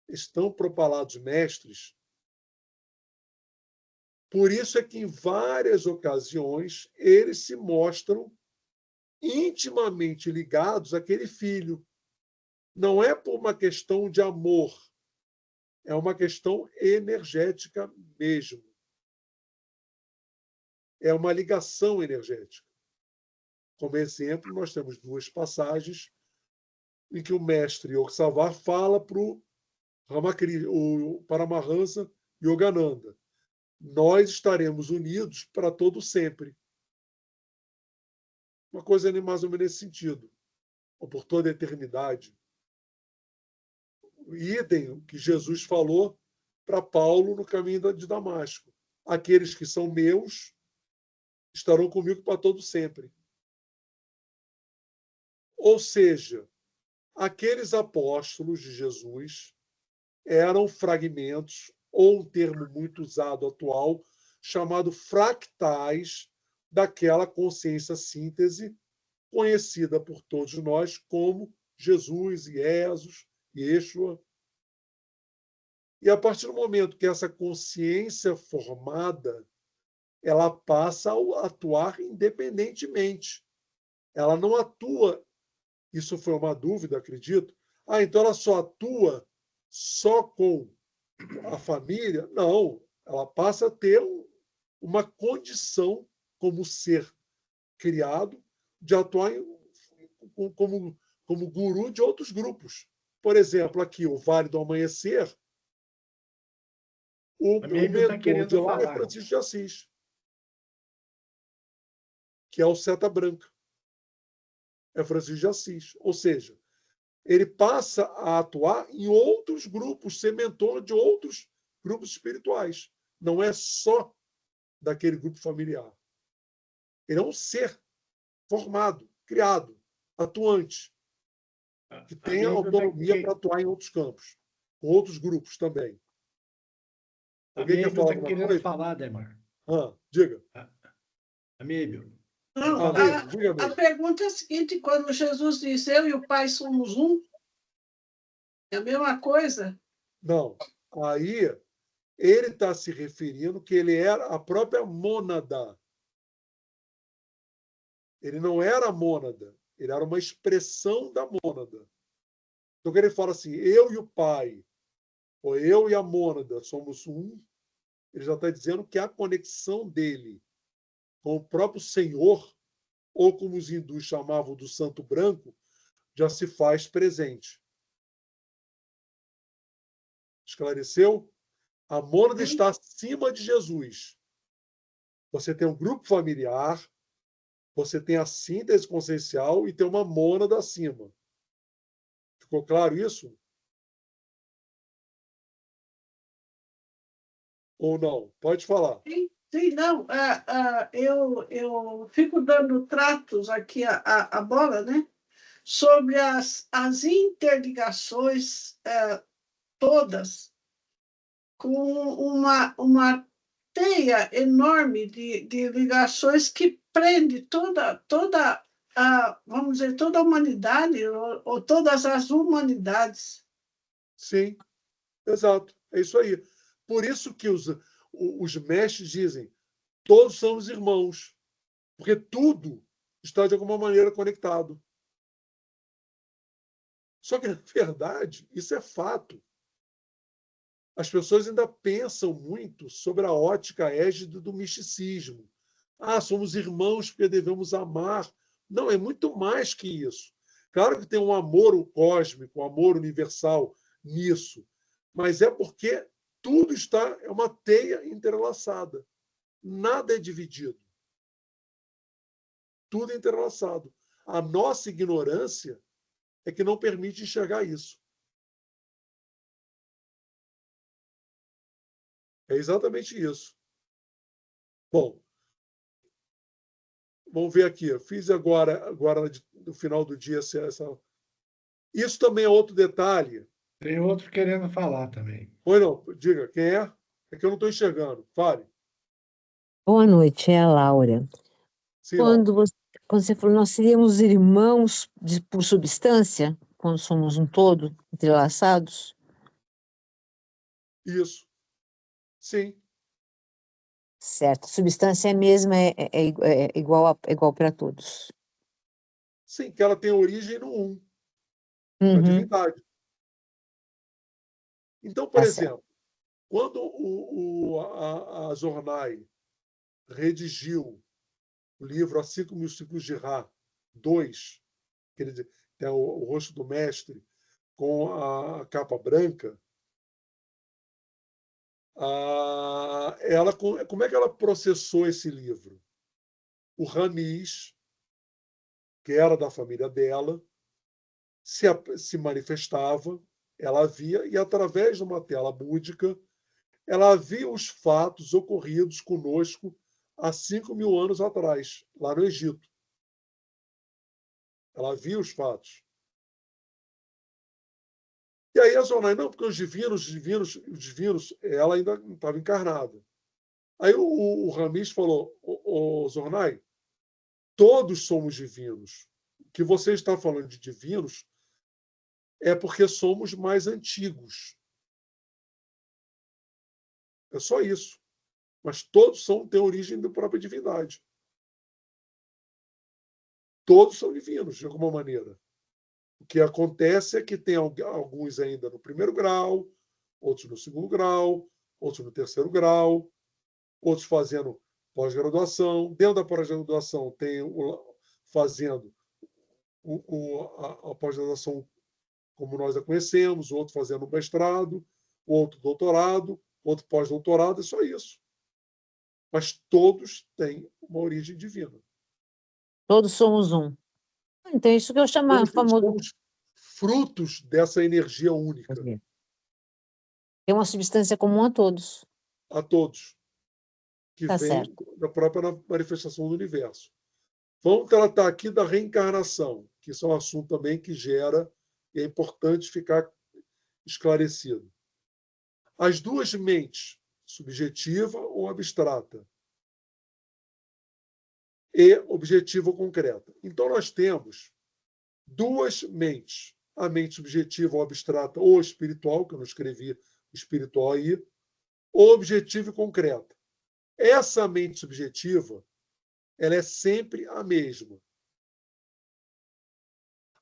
Estão propalados mestres? Por isso é que, em várias ocasiões, eles se mostram intimamente ligados àquele filho. Não é por uma questão de amor, é uma questão energética mesmo. É uma ligação energética. Como exemplo, nós temos 2 passagens em que o mestre Yogyakarta fala para o Paramahansa Yogananda: nós estaremos unidos para todo sempre. Uma coisa mais ou menos nesse sentido, ou por toda a eternidade. Idem o que Jesus falou para Paulo no caminho de Damasco: aqueles que são meus estarão comigo para todo sempre. Ou seja, aqueles apóstolos de Jesus eram fragmentos, ou um termo muito usado atual, chamado fractais, daquela consciência síntese conhecida por todos nós como Jesus, Jesus, Yeshua. E a partir do momento que essa consciência formada, ela passa a atuar independentemente. Ela não atua, isso foi uma dúvida, acredito, então ela só atua só com a família? Não, ela passa a ter uma condição como ser criado de atuar como guru de outros grupos. Por exemplo, aqui, o Vale do Amanhecer, o mentor de lá é Francisco de Assis, que é o Seta Branca. É Francisco de Assis. Ou seja, ele passa a atuar em outros grupos, ser mentor de outros grupos espirituais. Não é só daquele grupo familiar. Ele é um ser formado, criado, atuante, que tem autonomia para atuar em outros campos, com outros grupos também. Alguém quer falar alguma coisa? Falar, Demar. Diga. Amílio. Não, a pergunta é a seguinte: quando Jesus disse, eu e o Pai somos um, é a mesma coisa? Não. Aí ele está se referindo que ele era a própria mônada. Ele não era a mônada, ele era uma expressão da mônada. Então, quando ele fala assim, eu e o Pai, ou eu e a mônada somos um, Ele já está dizendo que a conexão dele com o próprio Senhor, ou como os hindus chamavam do santo branco, já se faz presente. Esclareceu? A mônada está acima de Jesus. Você tem um grupo familiar, você tem a síntese consciencial e tem uma mônada acima. Ficou claro isso? Ou não? Pode falar. Sim, não. Eu fico dando tratos aqui a bola, né? Sobre as interligações todas, com uma teia enorme de ligações que prende toda vamos dizer, toda a humanidade, ou todas as humanidades. Sim, exato. É isso aí. Por isso que os mestres dizem, todos somos irmãos, porque tudo está de alguma maneira conectado. Só que, na verdade, isso é fato. As pessoas ainda pensam muito sobre a ótica égide do misticismo. Ah, somos irmãos porque devemos amar. Não, é muito mais que isso. Claro que tem um amor cósmico, um amor universal nisso, mas é porque tudo é uma teia entrelaçada. Nada é dividido. Tudo é entrelaçado. A nossa ignorância é que não permite enxergar isso. É exatamente isso. Bom, vamos ver aqui. Eu fiz agora no final do dia, isso também é outro detalhe. Tem outro querendo falar também. Oi, não, diga, quem é? É que eu não estou enxergando. Fale. Boa noite, é a Laura. Sim, Quando você falou, nós seríamos irmãos por substância, quando somos um todo, entrelaçados? isso. Sim, Certo. Substância é a mesma, é igual para todos. sim, que ela tem origem no um, na Uhum, divindade. Então, por tá certo. exemplo, quando a Zornai redigiu o livro A 5.000 Ciclos de Ra 2, que ele tem o rosto do mestre com a capa branca, como é que ela processou esse livro? O Ramiz, que era da família dela, se manifestava, ela via, e através de uma tela búdica, ela via os fatos ocorridos conosco há 5.000 anos atrás, lá no Egito. Ela via os fatos. E aí a Zonai, não, porque os divinos, ela ainda não estava encarnada. Aí o Ramiz falou, o Zornai, todos somos divinos. O que você está falando de divinos é porque somos mais antigos. É só isso. Mas todos têm origem da própria divindade. Todos são divinos, de alguma maneira. O que acontece é que tem alguns ainda no primeiro grau, outros no segundo grau, outros no terceiro grau, outros fazendo pós-graduação. Dentro da pós-graduação tem fazendo a pós-graduação como nós a conhecemos, outro fazendo mestrado, outro doutorado, outro pós-doutorado, é só isso. Mas todos têm uma origem divina. Todos somos um. Então, isso que eu chamo Todos famoso. somos frutos dessa energia única. É uma substância comum a todos. A todos. Que Tá vem certo. da própria manifestação do universo. Vamos tratar aqui da reencarnação, que isso é um assunto também que gera, e é importante ficar esclarecido. As duas mentes, subjetiva ou abstrata, e objetiva ou concreta. Então, nós temos duas mentes, a mente subjetiva ou abstrata ou espiritual, que eu não escrevi espiritual aí, ou objetiva e concreta. Essa mente subjetiva, ela é sempre a mesma.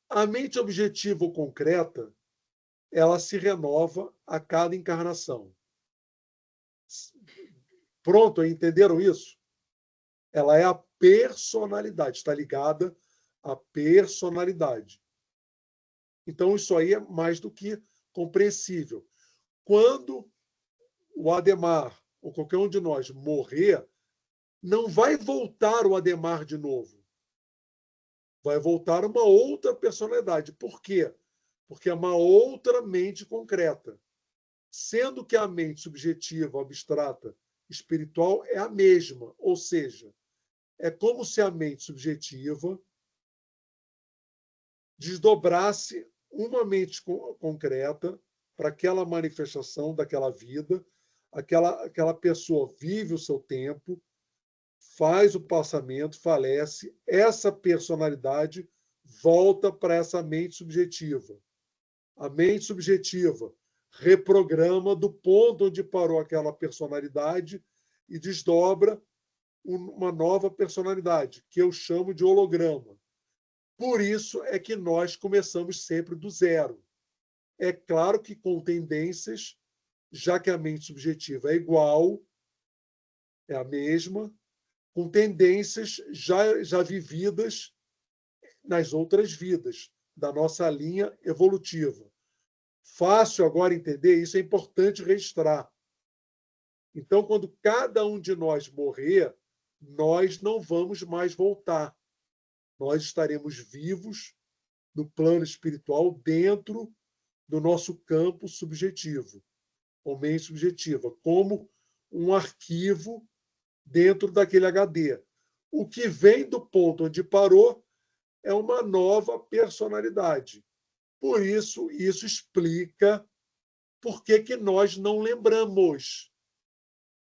A mente objetiva ou concreta, ela se renova a cada encarnação. Pronto, entenderam isso? Ela é a personalidade, está ligada à personalidade. Então, isso aí é mais do que compreensível. Quando o Adhemar, ou qualquer um de nós, morrer, não vai voltar o Adhemar de novo. Vai voltar uma outra personalidade. Por quê? Porque é uma outra mente concreta. Sendo que a mente subjetiva, abstrata, espiritual é a mesma. Ou seja, é como se a mente subjetiva desdobrasse uma mente concreta para aquela manifestação daquela vida, aquela pessoa vive o seu tempo, faz o passamento, falece, essa personalidade volta para essa mente subjetiva. A mente subjetiva reprograma do ponto onde parou aquela personalidade e desdobra uma nova personalidade, que eu chamo de holograma. Por isso é que nós começamos sempre do zero. É claro que com tendências, já que a mente subjetiva é igual, é a mesma, com tendências já vividas nas outras vidas, da nossa linha evolutiva. Fácil agora entender, isso é importante registrar. Então, quando cada um de nós morrer, nós não vamos mais voltar. Nós estaremos vivos no plano espiritual dentro do nosso campo subjetivo, ou mente subjetiva, como um arquivo dentro daquele HD. O que vem do ponto onde parou é uma nova personalidade. Por isso, isso explica por que nós não lembramos,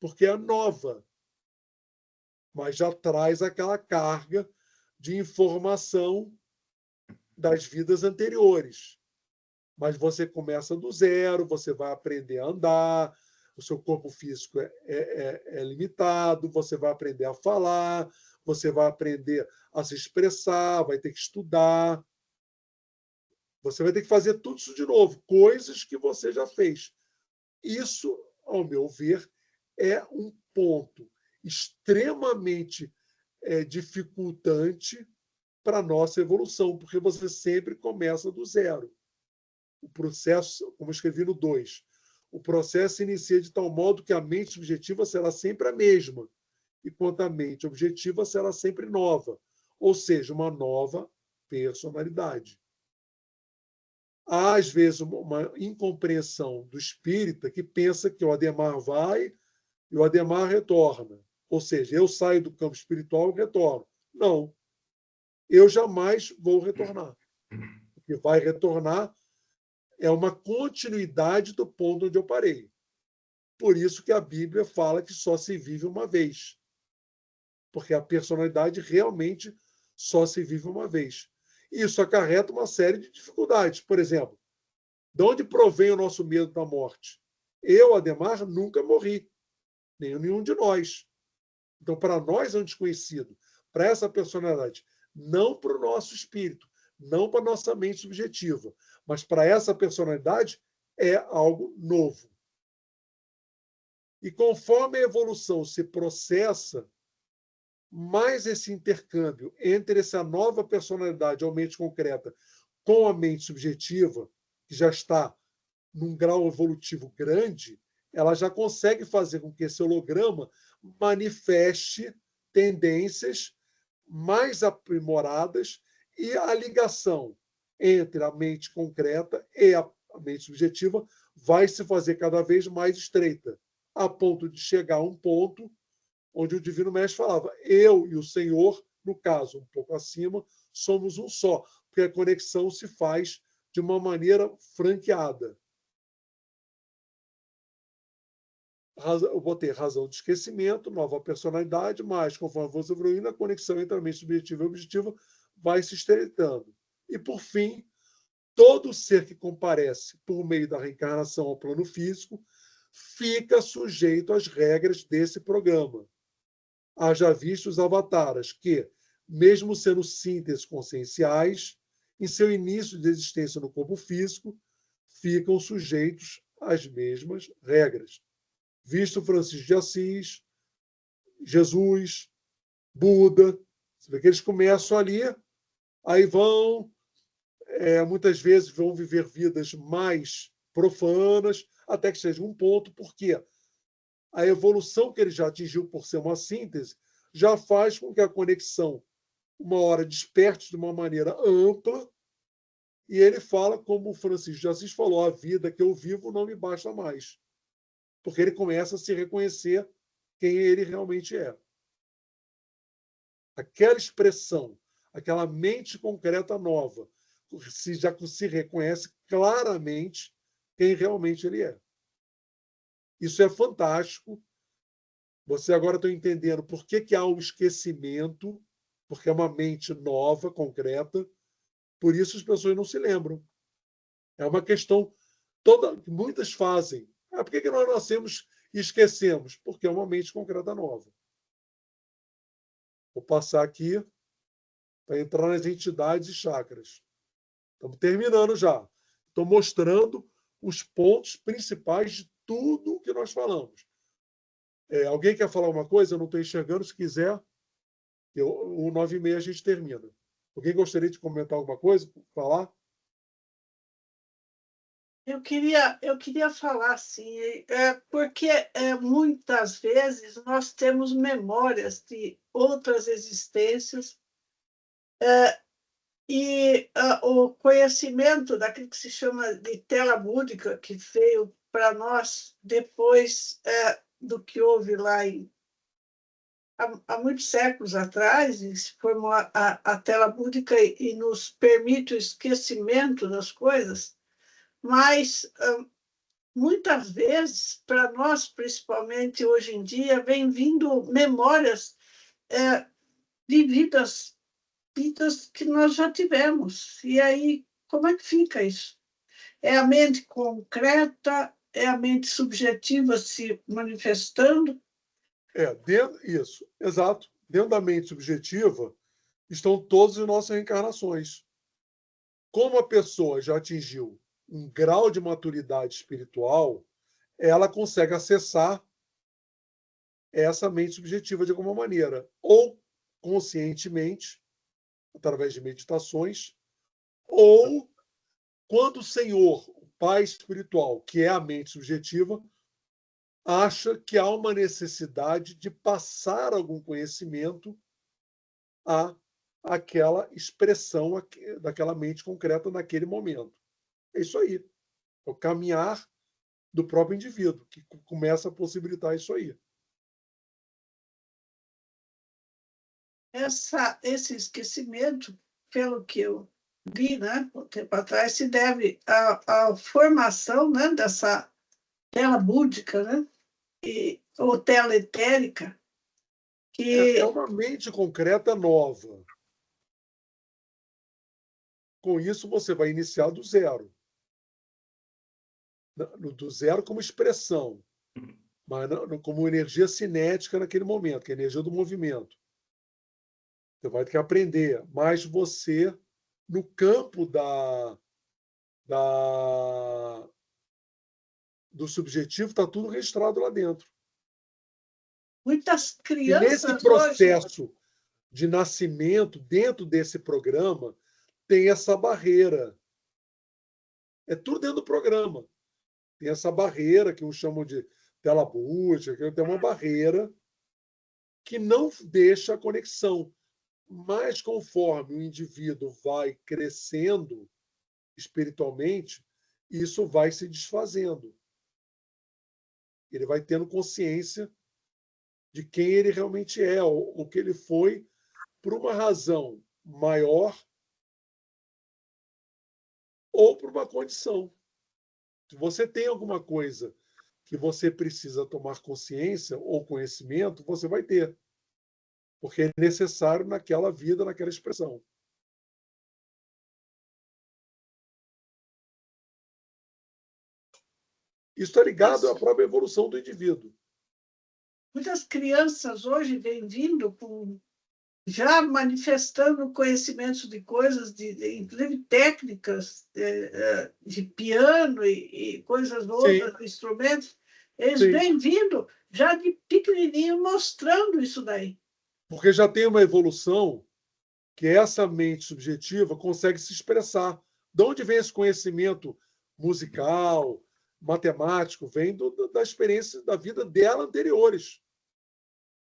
porque é nova, mas já traz aquela carga de informação das vidas anteriores. Mas você começa do zero, você vai aprender a andar, o seu corpo físico é limitado, você vai aprender a falar, você vai aprender a se expressar, vai ter que estudar. Você vai ter que fazer tudo isso de novo, coisas que você já fez. Isso, ao meu ver, é um ponto extremamente dificultante para a nossa evolução, porque você sempre começa do zero. O processo, como eu escrevi no 2, o processo se inicia de tal modo que a mente subjetiva será sempre a mesma, enquanto a mente objetiva será sempre nova, ou seja, uma nova personalidade. Há, às vezes, uma incompreensão do espírita que pensa que o Adhemar vai e o Adhemar retorna. Ou seja, eu saio do campo espiritual e retorno. Não. Eu jamais vou retornar. O que vai retornar é uma continuidade do ponto onde eu parei. Por isso que a Bíblia fala que só se vive uma vez. Porque a personalidade realmente só se vive uma vez. Isso acarreta uma série de dificuldades. Por exemplo, de onde provém o nosso medo da morte? Eu, Adhemar, nunca morri. Nem nenhum de nós. Então, para nós é um desconhecido. Para essa personalidade. Não para o nosso espírito. Não para a nossa mente subjetiva. Mas para essa personalidade é algo novo. E conforme a evolução se processa, mais esse intercâmbio entre essa nova personalidade ou mente concreta com a mente subjetiva, que já está num grau evolutivo grande, ela já consegue fazer com que esse holograma manifeste tendências mais aprimoradas e a ligação entre a mente concreta e a mente subjetiva vai se fazer cada vez mais estreita, a ponto de chegar a um ponto onde o Divino Mestre falava, eu e o Senhor, no caso, um pouco acima, somos um só, porque a conexão se faz de uma maneira franqueada. Eu botei razão de esquecimento, nova personalidade, mas, conforme você evoluindo, a conexão entre a mente subjetiva e objetiva vai se estreitando. E, por fim, todo ser que comparece por meio da reencarnação ao plano físico fica sujeito às regras desse programa. Haja visto os avataras que, mesmo sendo sínteses conscienciais, em seu início de existência no corpo físico, ficam sujeitos às mesmas regras. Visto Francisco de Assis, Jesus, Buda. Você vê que eles começam ali, aí vão, muitas vezes vão viver vidas mais profanas, até que seja um ponto, porque a evolução que ele já atingiu por ser uma síntese já faz com que a conexão, uma hora, desperte de uma maneira ampla, e ele fala, como o Francisco de Assis falou, a vida que eu vivo não me basta mais. Porque ele começa a se reconhecer quem ele realmente é. Aquela expressão, aquela mente concreta nova, já se reconhece claramente quem realmente ele é. Isso é fantástico. Você agora está entendendo por que há o esquecimento, porque é uma mente nova, concreta, por isso as pessoas não se lembram. É uma questão toda que muitas fazem. Por que nós nascemos e esquecemos? Porque é uma mente concreta nova. Vou passar aqui para entrar nas entidades e chakras. Estamos terminando já. Estou mostrando os pontos principais de tudo que nós falamos. Alguém quer falar uma coisa? Eu não estou enxergando. Se quiser, o 9h30 a gente termina. Alguém gostaria de comentar alguma coisa? Falar? Eu queria falar assim, porque muitas vezes nós temos memórias de outras existências e o conhecimento daquilo que se chama de tela búdica, que veio para nós depois do que houve lá há muitos séculos atrás, e se formou a tela búdica e nos permite o esquecimento das coisas, mas muitas vezes, para nós, principalmente hoje em dia, vem vindo memórias de vidas que nós já tivemos. E aí, como é que fica isso? É a mente concreta, é a mente subjetiva se manifestando? Isso, exato. Dentro da mente subjetiva estão todas as nossas reencarnações. Como a pessoa já atingiu um grau de maturidade espiritual, ela consegue acessar essa mente subjetiva de alguma maneira, ou conscientemente, através de meditações, ou quando o Senhor, o Pai espiritual, que é a mente subjetiva, acha que há uma necessidade de passar algum conhecimento àquela expressão daquela mente concreta naquele momento. É isso aí. É o caminhar do próprio indivíduo que começa a possibilitar isso aí. Esse esquecimento, pelo que eu vi, né, um tempo atrás, se deve à formação, né, dessa tela búdica, né, ou tela etérica, que é uma mente concreta nova. Com isso, você vai iniciar do zero. Do zero como expressão, mas como energia cinética naquele momento, que é a energia do movimento. Você vai ter que aprender. Mas você, no campo do subjetivo, está tudo registrado lá dentro. muitas E crianças nesse processo hoje... de nascimento, dentro desse programa, tem essa barreira. É tudo dentro do programa. Tem essa barreira que uns chamam de tela búdica, que tem uma barreira que não deixa a conexão. Mas conforme o indivíduo vai crescendo espiritualmente, isso vai se desfazendo. Ele vai tendo consciência de quem ele realmente é, o que ele foi, por uma razão maior ou por uma condição. Se você tem alguma coisa que você precisa tomar consciência ou conhecimento, você vai ter. Porque é necessário naquela vida, naquela expressão. Isso está ligado à própria evolução do indivíduo. Muitas crianças hoje vêm vindo já manifestando conhecimentos de coisas, inclusive técnicas de piano e coisas outras, instrumentos, Eles Sim. vêm vindo já de pequenininho mostrando isso daí. Porque já tem uma evolução que essa mente subjetiva consegue se expressar. De onde vem esse conhecimento musical, matemático? Vem da experiência da vida dela anteriores.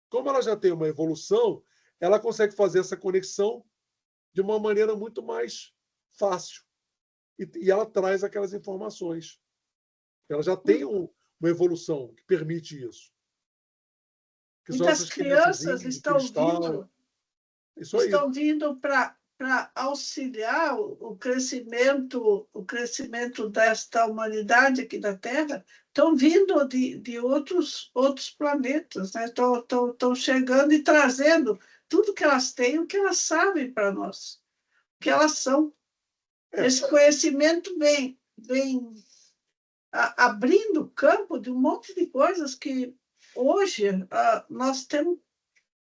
Como ela já tem uma evolução, ela consegue fazer essa conexão de uma maneira muito mais fácil. E ela traz aquelas informações. Ela já tem uma evolução que permite isso. Que são Muitas essas crianças de estão cristal. vindo, Isso aí. estão vindo para auxiliar o crescimento desta humanidade aqui da Terra, estão vindo de outros planetas, né? Estão chegando e trazendo tudo que elas têm, o que elas sabem para nós, o que elas são. Esse conhecimento vem abrindo campo de um monte de coisas que hoje nós temos,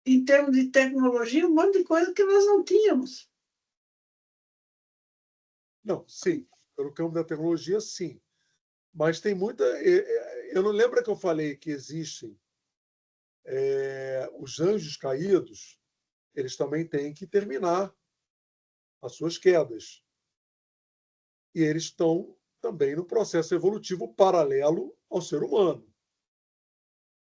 em termos de tecnologia, um monte de coisa que nós não tínhamos. Não, sim. Pelo campo da tecnologia, sim. Mas tem muita. Eu não lembro que eu falei que existem os anjos caídos, eles também têm que terminar as suas quedas. E eles estão também no processo evolutivo paralelo ao ser humano.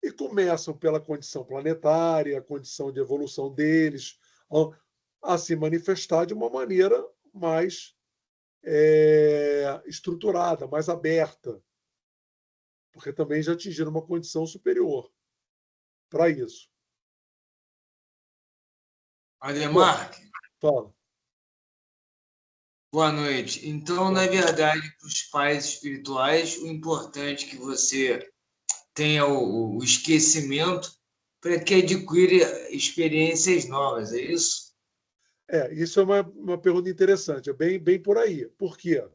E começam pela condição planetária, a condição de evolução deles, a se manifestar de uma maneira mais estruturada, mais aberta, porque também já atingiram uma condição superior para isso. Ademar, Fala. boa noite. Então, na verdade, para os pais espirituais, o importante é que você tenha o esquecimento para que adquira experiências novas, é isso? Isso é uma pergunta interessante, é bem por aí. Por quê?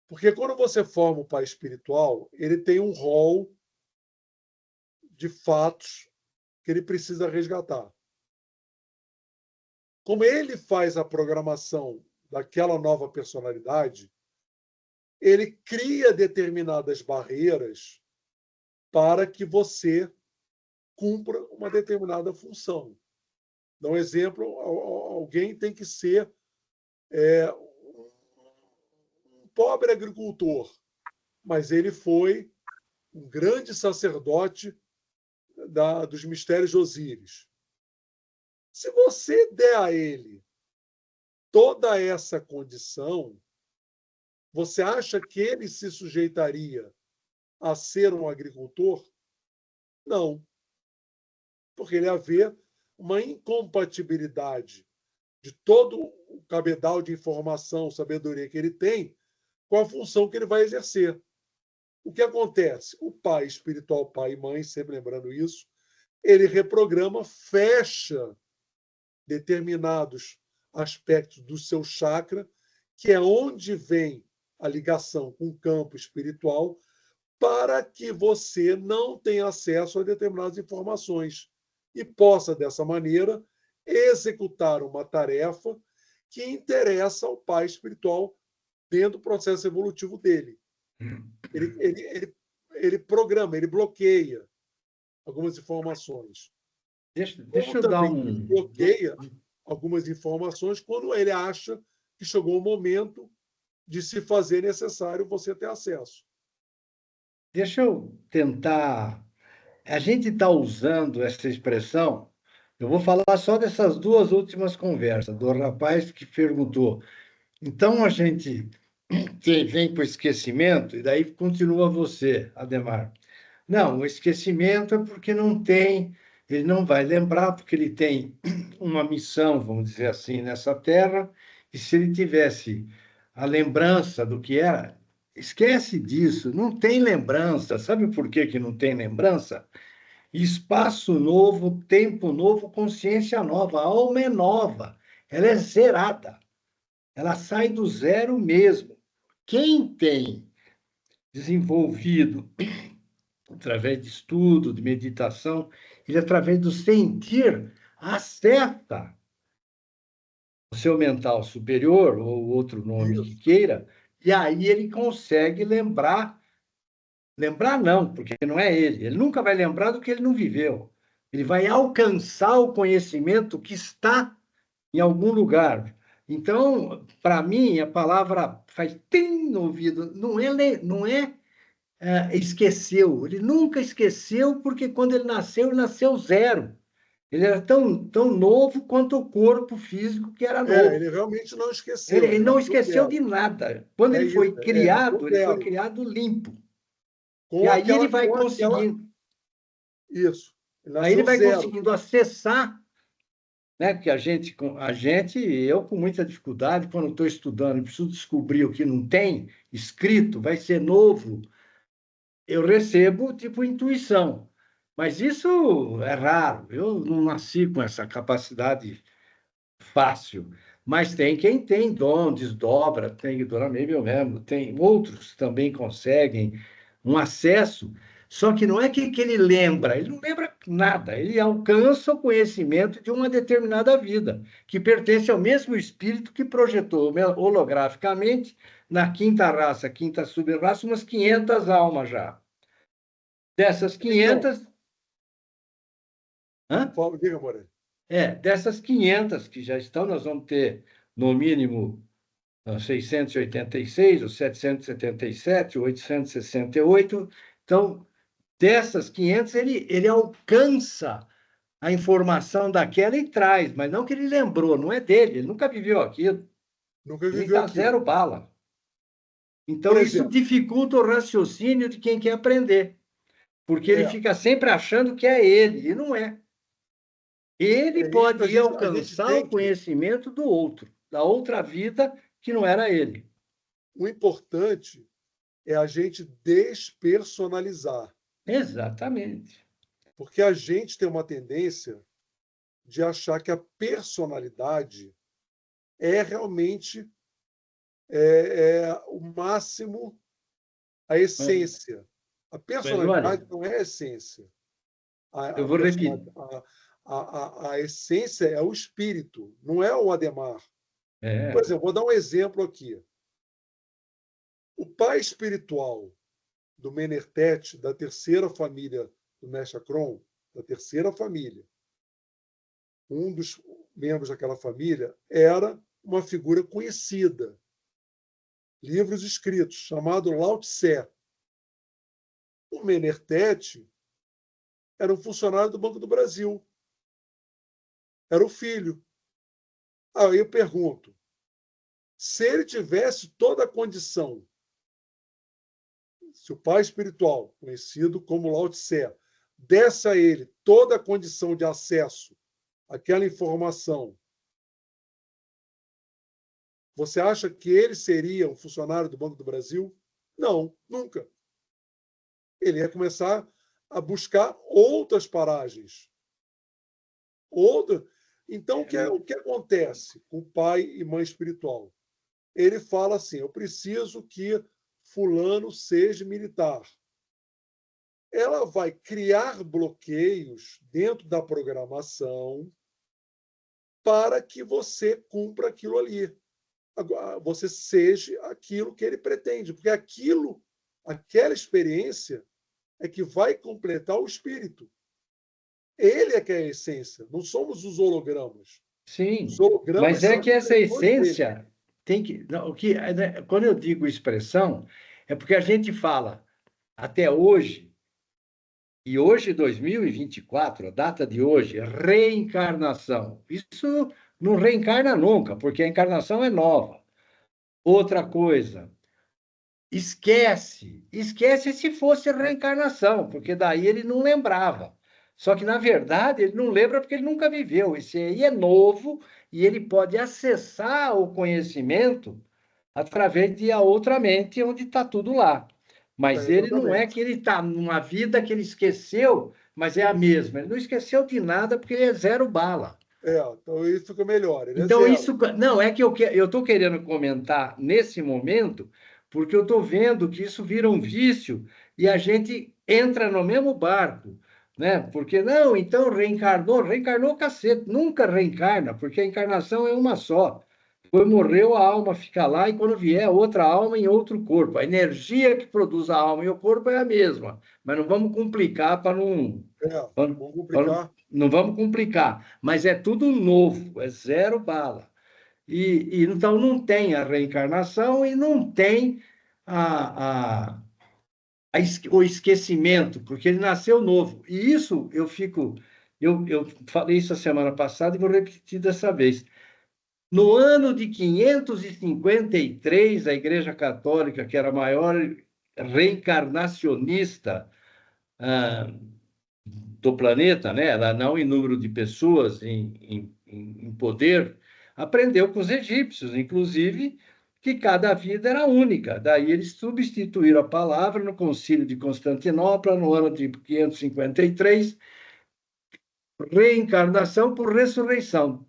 Porque quando você forma o pai espiritual, ele tem um rol de fatos que ele precisa resgatar. Como ele faz a programação daquela nova personalidade, ele cria determinadas barreiras para que você cumpra uma determinada função. Dá um exemplo, alguém tem que ser um pobre agricultor, mas ele foi um grande sacerdote dos mistérios de Osíris. Se você der a ele toda essa condição, você acha que ele se sujeitaria a ser um agricultor? Não. Porque ele haver uma incompatibilidade de todo o cabedal de informação, sabedoria que ele tem, com a função que ele vai exercer. O que acontece? O pai espiritual, pai e mãe, sempre lembrando isso, ele reprograma, fecha determinados aspectos do seu chakra, que é onde vem a ligação com o campo espiritual, para que você não tenha acesso a determinadas informações e possa, dessa maneira, executar uma tarefa que interessa ao pai espiritual dentro do processo evolutivo dele. Ele programa, ele bloqueia algumas informações. Deixa eu dar um... bloqueia algumas informações quando ele acha que chegou o momento de se fazer necessário você ter acesso. Deixa eu tentar... A gente está usando essa expressão, eu vou falar só dessas duas últimas conversas, do rapaz que perguntou. Então, a gente vem com o esquecimento, e daí continua você, Ademar. Não, o esquecimento é porque não tem, ele não vai lembrar, porque ele tem uma missão, vamos dizer assim, nessa terra, e se ele tivesse a lembrança do que era, esquece disso, não tem lembrança. Sabe por que que não tem lembrança? Espaço novo, tempo novo, consciência nova, a alma é nova, ela é zerada, ela sai do zero mesmo. Quem tem desenvolvido através de estudo, de meditação, ele, através do sentir, acerta o seu mental superior, ou outro nome que queira, e aí ele consegue lembrar Lembrar não, porque não é ele. Ele nunca vai lembrar do que ele não viveu. Ele vai alcançar o conhecimento que está em algum lugar. Então, para mim, a palavra faz tim no ouvido. Não é esqueceu. Ele nunca esqueceu, porque quando ele nasceu zero. Ele era tão novo quanto o corpo físico que era novo. Ele realmente não esqueceu. Ele não esqueceu de nada. Quando ele foi criado, ele foi criado limpo. E aí ele vai conseguindo. Isso. Aí ele vai conseguindo acessar, né? Que a gente, eu com muita dificuldade, quando estou estudando, preciso descobrir o que não tem escrito, vai ser novo, eu recebo tipo intuição. Mas isso é raro. Eu não nasci com essa capacidade fácil. Mas tem quem tem dom, desdobra, tem Dona Mabel mesmo, tem outros que também conseguem um acesso. Só que não é que ele lembra, ele não lembra nada, ele alcança o conhecimento de uma determinada vida, que pertence ao mesmo espírito que projetou holograficamente na quinta raça, quinta sub-raça, umas 500 almas já. Dessas 500... Diga, Moreira. Dessas 500 que já estão, nós vamos ter, no mínimo, 686, ou 777, 868. Então, dessas 500, ele alcança a informação daquela e traz, mas não que ele lembrou, não é dele, ele nunca viveu aquilo. Nunca Ele viveu dá aquilo. zero bala. Então, isso dificulta o raciocínio de quem quer aprender, porque ele fica sempre achando que é ele, e não é. Ele pode alcançar o conhecimento do outro, da outra vida que não era ele. O importante é a gente despersonalizar. Exatamente. Porque a gente tem uma tendência de achar que a personalidade é realmente o máximo, a essência. A personalidade não é a essência. Eu vou repetir. A essência é o espírito, não é o Ademar. Por exemplo, vou dar um exemplo aqui. O pai espiritual do Menertete, da terceira família do Mestre Akron, da terceira família, um dos membros daquela família era uma figura conhecida, livros escritos, chamado Lao Tse. O Menertete era um funcionário do Banco do Brasil. Era o filho. Aí eu pergunto, se ele tivesse toda a condição, se o pai espiritual, conhecido como Lao Tse, desse a ele toda a condição de acesso àquela informação, você acha que ele seria um funcionário do Banco do Brasil? Não, nunca. Ele ia começar a buscar outras paragens. Então, o que acontece com o pai e mãe espiritual? Ele fala assim, eu preciso que fulano seja militar. Ela vai criar bloqueios dentro da programação para que você cumpra aquilo ali. Você seja aquilo que ele pretende, porque aquela experiência é que vai completar o espírito. Ele é que é a essência, não somos os hologramas. Sim, os hologramas mas é que essa essência tem que... Quando eu digo expressão, é porque a gente fala até hoje, e hoje, 2024, a data de hoje, reencarnação. Isso não reencarna nunca, porque a encarnação é nova. Outra coisa, esquece se fosse reencarnação, porque daí ele não lembrava. Só que, na verdade, ele não lembra porque ele nunca viveu. Esse aí é novo e ele pode acessar o conhecimento através de a outra mente, onde está tudo lá. Mas ele não é que ele está numa vida que ele esqueceu, mas é a mesma. Ele não esqueceu de nada porque ele é zero bala. Então isso fica melhor. Então, isso... Não, é que eu estou querendo comentar nesse momento, porque eu estou vendo que isso vira um vício e a gente entra no mesmo barco, né? Porque, não, então reencarnou cacete. Nunca reencarna, porque a encarnação é uma só. Depois morreu, a alma fica lá, e quando vier outra alma em outro corpo. A energia que produz a alma e o corpo é a mesma, mas não vamos complicar para não... Vamos complicar. Não vamos complicar, mas é tudo novo, é zero bala. E então não tem a reencarnação e não tem o esquecimento, porque ele nasceu novo. E isso eu fico... Eu falei isso a semana passada e vou repetir dessa vez. No ano de 553, a Igreja Católica, que era a maior reencarnacionista do planeta, né? Ela não em número de pessoas, em poder, aprendeu com os egípcios, inclusive, que cada vida era única. Daí eles substituíram a palavra no Concílio de Constantinopla, no ano de 553, reencarnação por ressurreição.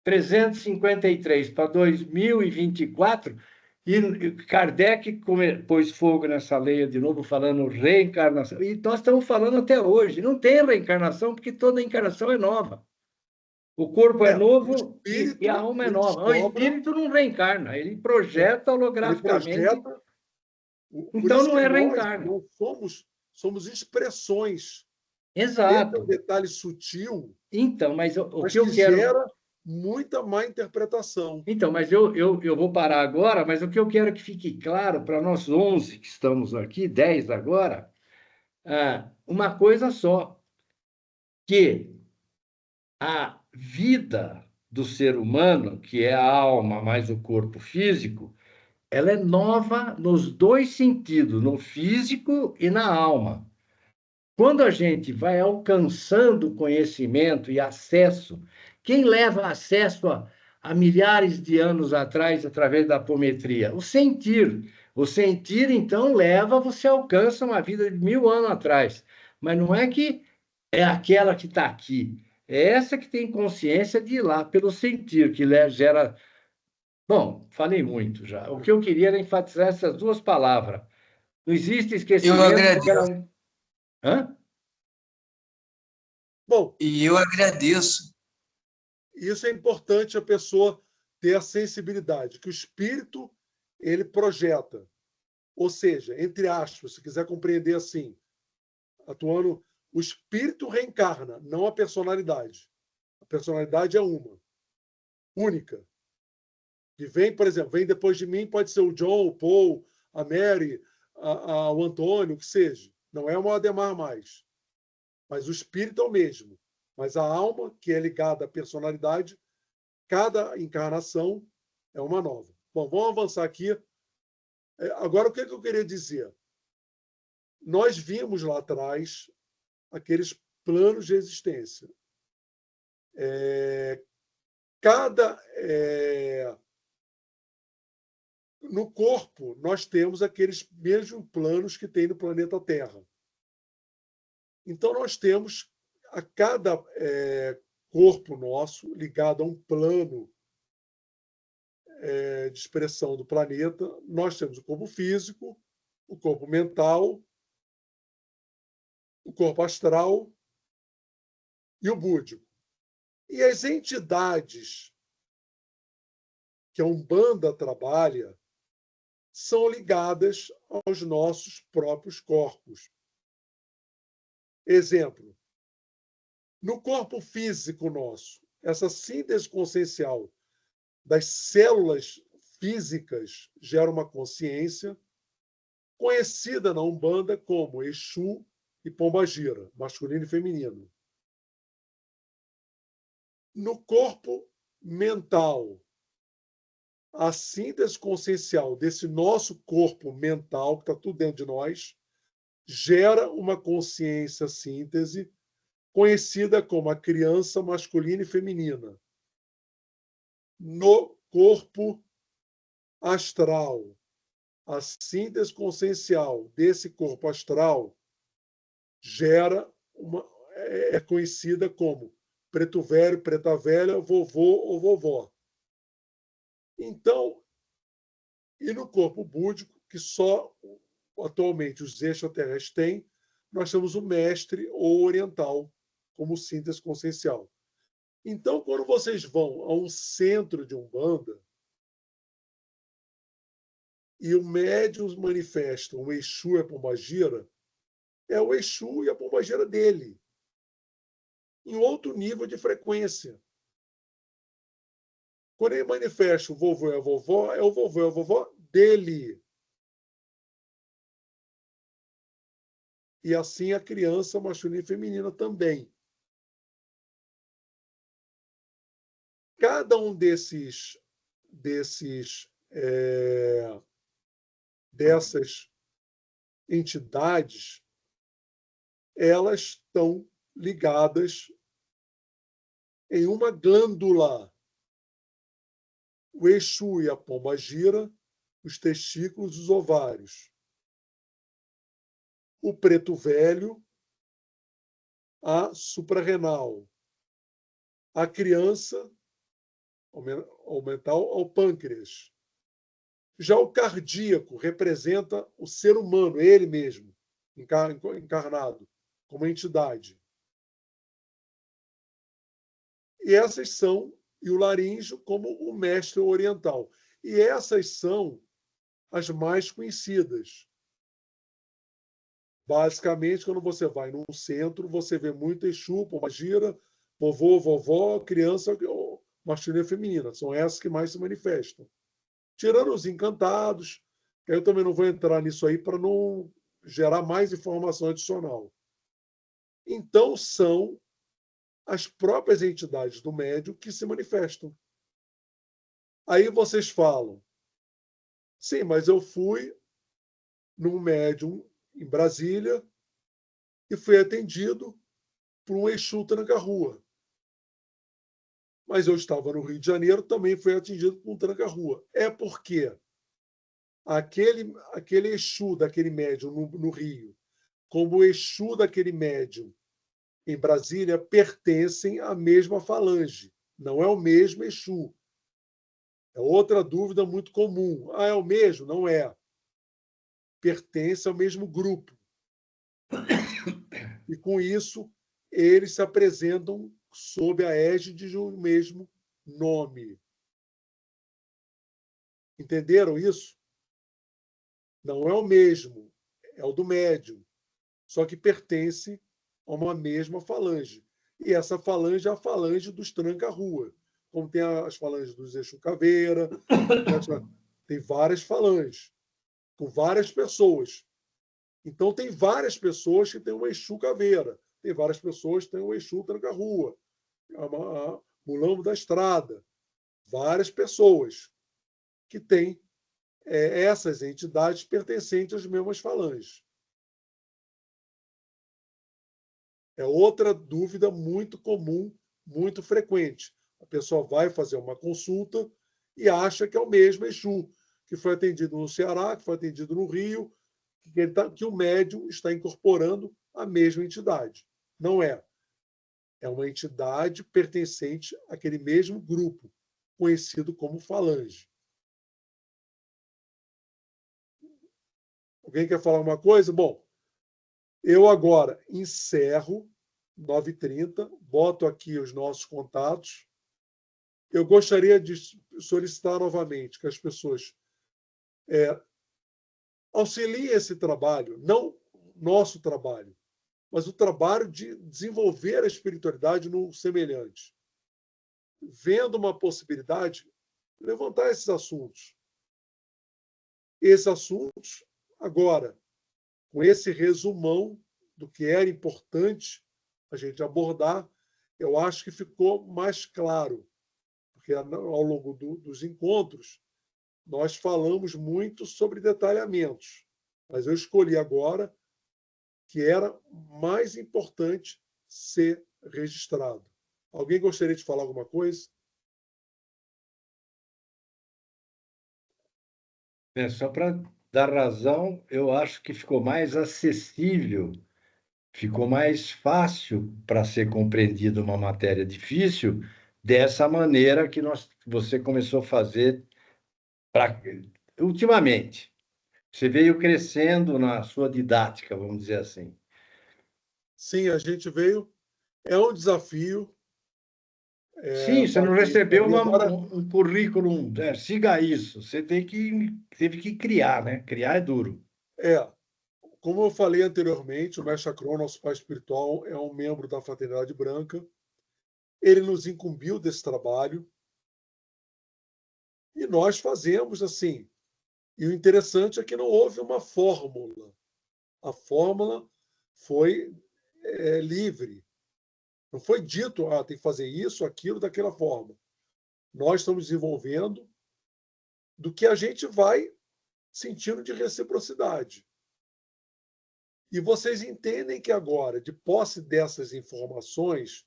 353 para 2024, e Kardec pôs fogo nessa leia de novo, falando reencarnação. E nós estamos falando até hoje. Não tem reencarnação, porque toda encarnação é nova. O corpo é novo e a alma é nova. O espírito não reencarna, ele projeta holograficamente. Então não é reencarna. Não somos expressões. Exato. Esse é um detalhe sutil. Então, mas o que eu quero... gera muita má interpretação. Então, mas eu vou parar agora, mas o que eu quero que fique claro para nós 11 que estamos aqui, 10 agora, uma coisa só, que a vida do ser humano, que é a alma mais o corpo físico, ela é nova nos dois sentidos, no físico e na alma. Quando a gente vai alcançando conhecimento e acesso, quem leva acesso a milhares de anos atrás, através da apometria? O sentir. O sentir, então, você alcança uma vida de 1000 anos atrás. Mas não é que é aquela que está aqui. É essa que tem consciência de ir lá pelo sentir, que gera... Bom, falei muito já. O que eu queria era enfatizar essas duas palavras. Não existe esquecimento... Eu agradeço. Hã? Bom, e eu agradeço. Isso é importante a pessoa ter a sensibilidade, que o espírito ele projeta. Ou seja, entre aspas, se quiser compreender assim, atuando, o espírito reencarna, não a personalidade. A personalidade é uma, única. Que vem, por exemplo, vem depois de mim, pode ser o John, o Paul, a Mary, o Antônio, o que seja. Não é uma Ademar mais. Mas o espírito é o mesmo. Mas a alma, que é ligada à personalidade, cada encarnação é uma nova. Bom, vamos avançar aqui. Agora, o que eu queria dizer? Nós vimos lá atrás aqueles planos de existência. No corpo, nós temos aqueles mesmos planos que tem no planeta Terra. Então, nós temos a cada corpo nosso ligado a um plano de expressão do planeta. Nós temos o corpo físico, o corpo mental, o corpo astral e o búdico. E as entidades que a Umbanda trabalha são ligadas aos nossos próprios corpos. Exemplo, no corpo físico nosso, essa síntese consciencial das células físicas gera uma consciência conhecida na Umbanda como Exu e Pombagira, masculino e feminino. No corpo mental, a síntese consciencial desse nosso corpo mental, que está tudo dentro de nós, gera uma consciência síntese conhecida como a criança masculina e feminina. No corpo astral, a síntese consciencial desse corpo astral é conhecida como preto velho, preta velha, vovô ou vovó. Então, e no corpo búdico, que só atualmente os extraterrestres têm, nós temos o mestre ou oriental como síntese consciencial. Então, quando vocês vão a um centro de Umbanda e o médium manifesta um Exu e a Pombagira, é o Exu e a Pombagira dele, em outro nível de frequência. Quando ele manifesta o vovô e a vovó, é o vovô e a vovó dele. E assim a criança masculina e feminina também. Cada um dessas entidades, elas estão ligadas em uma glândula. O Exu e a Pombagira, os testículos e os ovários. O preto velho, a suprarrenal. A criança, ao mental, ao pâncreas. Já o cardíaco representa o ser humano, ele mesmo, encarnado, como entidade. E essas são, e o laríngeo como o mestre oriental. E essas são as mais conhecidas. Basicamente, quando você vai num centro, você vê muito Exu, Pombagira, vovô, vovó, criança, masculina e feminina. São essas que mais se manifestam. Tirando os encantados, que eu também não vou entrar nisso aí para não gerar mais informação adicional. Então, são as próprias entidades do médium que se manifestam. Aí vocês falam, sim, mas eu fui num médium em Brasília e fui atendido por um Exu tranca-rua. Mas eu estava no Rio de Janeiro, também fui atendido por um tranca-rua. É porque aquele Exu daquele médium no Rio, como o Exu daquele médium em Brasília, pertencem à mesma falange. Não é o mesmo Exu. É outra dúvida muito comum. Ah, é o mesmo? Não é. Pertence ao mesmo grupo. E, com isso, eles se apresentam sob a égide de um mesmo nome. Entenderam isso? Não é o mesmo, é o do médium, só que pertence a uma mesma falange. E essa falange é a falange dos tranca-rua, como tem as falanges dos Exu Caveira, tem várias falanges, com várias pessoas. Então, tem várias pessoas que têm um Exu Caveira, tem várias pessoas que têm um Exu tranca-rua, a Mulambo da Estrada, várias pessoas que têm essas entidades pertencentes às mesmas falanges. É outra dúvida muito comum, muito frequente. A pessoa vai fazer uma consulta e acha que é o mesmo Exu, que foi atendido no Ceará, que foi atendido no Rio, que o médium está incorporando a mesma entidade. Não é. É uma entidade pertencente àquele mesmo grupo, conhecido como falange. Alguém quer falar uma coisa? Bom, eu agora encerro 9h30, boto aqui os nossos contatos. Eu gostaria de solicitar novamente que as pessoas auxiliem esse trabalho, não nosso trabalho, mas o trabalho de desenvolver a espiritualidade no semelhante. Vendo uma possibilidade, levantar esses assuntos. Esses assuntos, agora, com esse resumão do que era importante a gente abordar, eu acho que ficou mais claro, porque ao longo dos encontros nós falamos muito sobre detalhamentos, mas eu escolhi agora que era mais importante ser registrado. Alguém gostaria de falar alguma coisa? Só para dar razão, eu acho que ficou mais acessível, ficou mais fácil para ser compreendida uma matéria difícil dessa maneira que você começou a fazer ultimamente. Você veio crescendo na sua didática, vamos dizer assim. Sim, a gente veio. É um desafio. Sim, você não bater recebeu ali. Agora, um currículo, siga isso. Você teve que criar, né? Criar é duro. como eu falei anteriormente, o Mestre Acron, nosso pai espiritual, é um membro da Fraternidade Branca. Ele nos incumbiu desse trabalho e nós fazemos assim. E o interessante é que não houve uma fórmula. A fórmula foi livre. Não foi dito, tem que fazer isso, aquilo, daquela forma. Nós estamos desenvolvendo do que a gente vai sentindo de reciprocidade. E vocês entendem que agora, de posse dessas informações,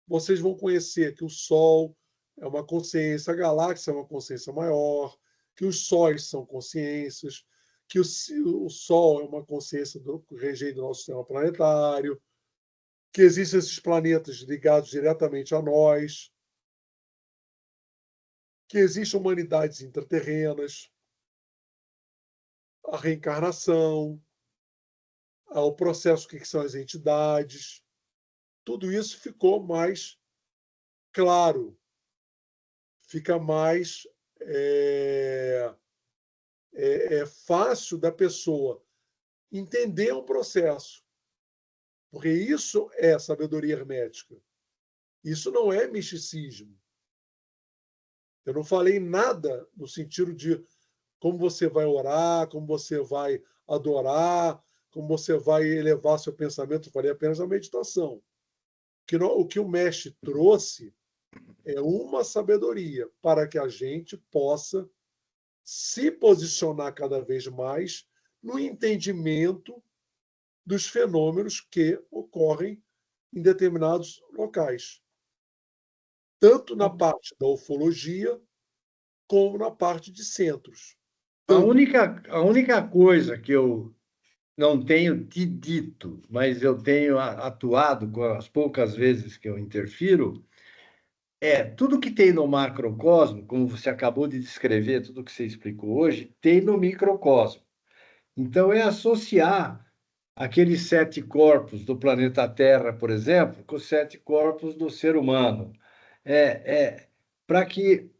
vocês vão conhecer que o Sol é uma consciência, a galáxia é uma consciência maior, que os sóis são consciências, que o Sol é uma consciência do regente do nosso sistema planetário, que existem esses planetas ligados diretamente a nós, que existem humanidades intraterrenas, a reencarnação, o processo que são as entidades. Tudo isso ficou mais claro, fica mais fácil da pessoa entender um processo, porque isso é sabedoria hermética. Isso não é misticismo. Eu não falei nada no sentido de como você vai orar, como você vai adorar, como você vai elevar seu pensamento. Eu falei apenas a meditação. O que o mestre trouxe é uma sabedoria para que a gente possa se posicionar cada vez mais no entendimento dos fenômenos que ocorrem em determinados locais, tanto na parte da ufologia como na parte de centros. A única coisa que eu não tenho te dito, mas eu tenho atuado com as poucas vezes que eu interfiro, tudo que tem no macrocosmo, como você acabou de descrever, tudo que você explicou hoje, tem no microcosmo. Então, é associar aqueles 7 corpos do planeta Terra, por exemplo, com os 7 corpos do ser humano. Para que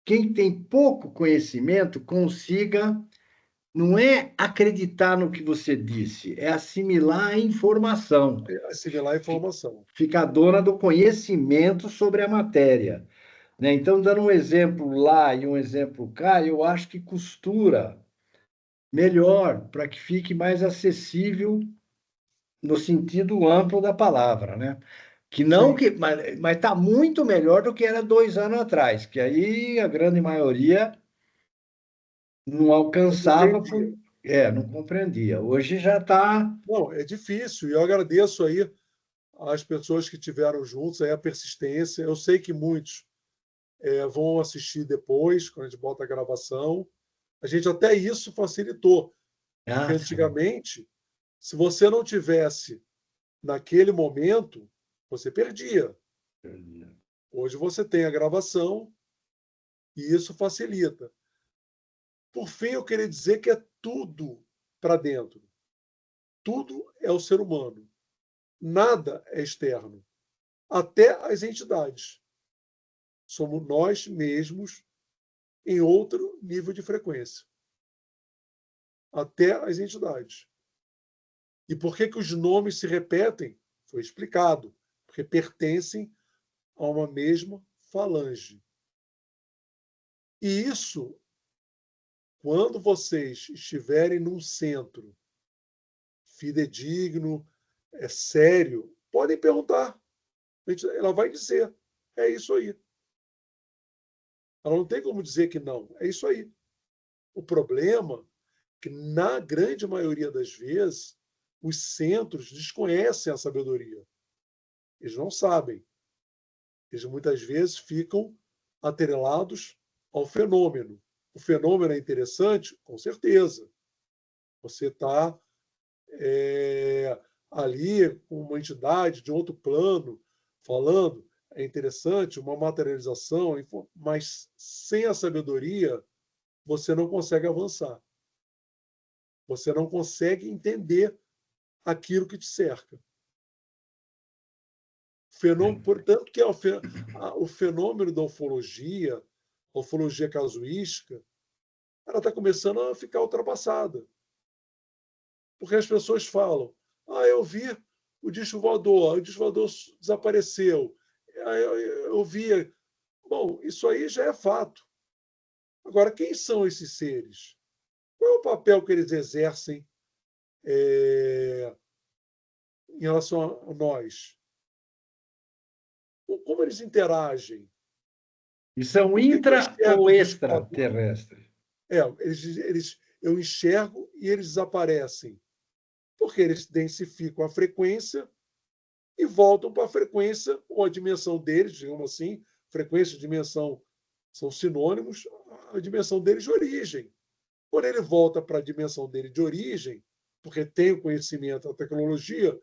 quem tem pouco conhecimento consiga, não é acreditar no que você disse, é assimilar a informação. Assimilar a informação. Ficar dona do conhecimento sobre a matéria. Né? Então, dando um exemplo lá e um exemplo cá, eu acho que costura melhor para que fique mais acessível no sentido amplo da palavra, né? Que não que, mas está muito melhor do que era 2 anos atrás, que aí a grande maioria não alcançava, não compreendia. Hoje já está. Não, é difícil. E eu agradeço aí às pessoas que tiveram juntos aí a persistência. Eu sei que muitos vão assistir depois, quando a gente bota a gravação. A gente até isso facilitou. Porque antigamente, se você não tivesse naquele momento, você perdia. Hoje você tem a gravação e isso facilita. Por fim, eu queria dizer que é tudo para dentro. Tudo é o ser humano. Nada é externo. Até as entidades. Somos nós mesmos em outro nível de frequência. Até as entidades. E por que os nomes se repetem? Foi explicado. Porque pertencem a uma mesma falange. E isso, quando vocês estiverem num centro fidedigno, sério, podem perguntar. Ela vai dizer, é isso aí. Ela não tem como dizer que não, é isso aí. O problema é que, na grande maioria das vezes, os centros desconhecem a sabedoria. Eles não sabem. Eles muitas vezes ficam atrelados ao fenômeno. O fenômeno é interessante? Com certeza. Você está ali com uma entidade de outro plano falando, é interessante, uma materialização, mas sem a sabedoria você não consegue avançar. Você não consegue entender aquilo que te cerca. fenômeno, portanto, que é o fenômeno da ufologia casuística, ela está começando a ficar ultrapassada. Porque as pessoas falam, eu vi o disco voador desapareceu. Eu vi. Bom, isso aí já é fato. Agora, quem são esses seres? Qual é o papel que eles exercem em relação a nós? Como eles interagem? E são Por que eu intra enxergo ou o disco voador? extraterrestres? Eu enxergo e eles desaparecem. Porque eles densificam a frequência e voltam para a frequência ou a dimensão deles, digamos assim, frequência e dimensão são sinônimos, a dimensão deles de origem. Quando ele volta para a dimensão dele de origem, porque tem o conhecimento, a tecnologia,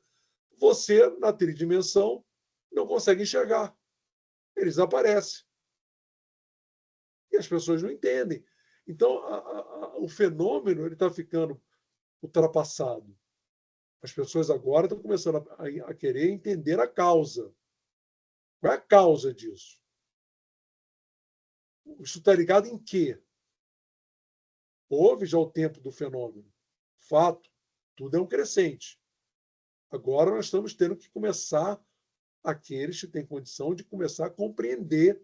você, na tridimensão, não consegue enxergar. Ele desaparece. E as pessoas não entendem. Então, o fenômeno está ficando ultrapassado. As pessoas agora estão começando a querer entender a causa. Qual é a causa disso? Isso está ligado em quê? Houve já o tempo do fenômeno. Fato, tudo é um crescente. Agora nós estamos tendo que começar, aqueles que têm condição de começar a compreender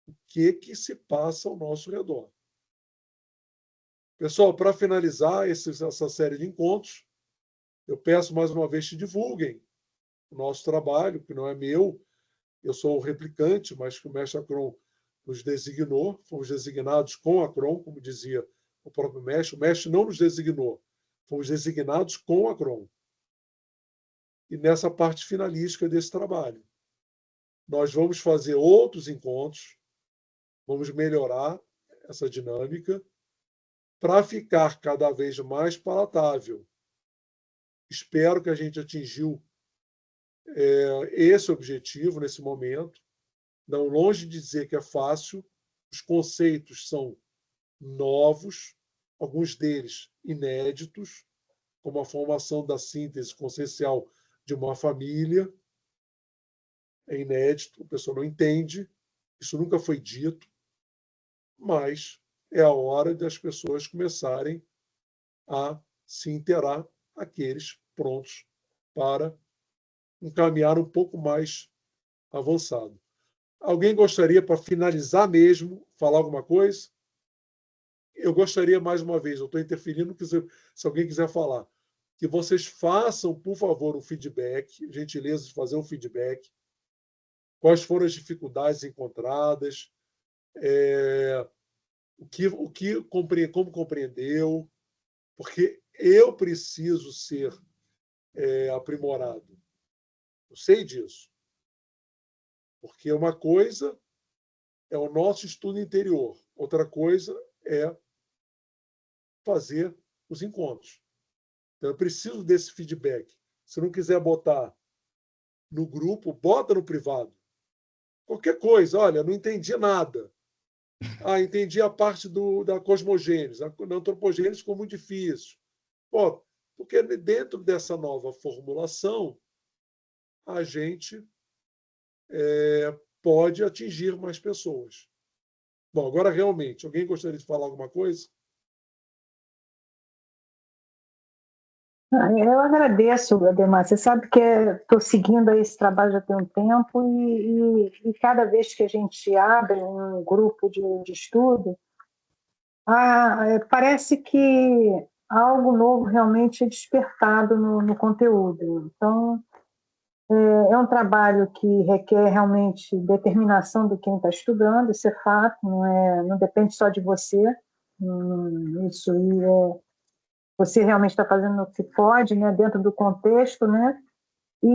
o que se passa ao nosso redor. Pessoal, para finalizar essa série de encontros, eu peço mais uma vez que divulguem o nosso trabalho, que não é meu, eu sou o replicante, mas que o mestre Acron nos designou, fomos designados com Acron, como dizia o próprio mestre. O mestre não nos designou, fomos designados com Acron. E nessa parte finalística desse trabalho, nós vamos fazer outros encontros, vamos melhorar essa dinâmica para ficar cada vez mais palatável. Espero que a gente atingiu esse objetivo nesse momento. Não longe de dizer que é fácil, os conceitos são novos, alguns deles inéditos, como a formação da síntese consciencial de uma família. É inédito, a pessoa não entende, isso nunca foi dito, mas é a hora das pessoas começarem a se inteirar, aqueles prontos para encaminhar um pouco mais avançado. Alguém gostaria, para finalizar mesmo, falar alguma coisa? Eu gostaria, mais uma vez, eu estou interferindo, se alguém quiser falar, que vocês façam, por favor, um feedback, gentileza de fazer um feedback. Quais foram as dificuldades encontradas? Como compreendeu? Porque eu preciso ser aprimorado. Eu sei disso. Porque uma coisa é o nosso estudo interior, outra coisa é fazer os encontros. Então, eu preciso desse feedback. Se não quiser botar no grupo, bota no privado. Qualquer coisa, olha, não entendi nada. Entendi a parte da cosmogênese. A antropogênese ficou muito difícil. Porque dentro dessa nova formulação, a gente pode atingir mais pessoas. Bom, agora realmente, alguém gostaria de falar alguma coisa? Eu agradeço, Ademar. Você sabe que estou seguindo esse trabalho já tem um tempo e cada vez que a gente abre um grupo de estudo, parece que algo novo realmente é despertado no conteúdo. Então, é um trabalho que requer realmente determinação de quem está estudando, isso é fato, não depende só de você. Isso você realmente está fazendo o que pode, né, dentro do contexto, né? E,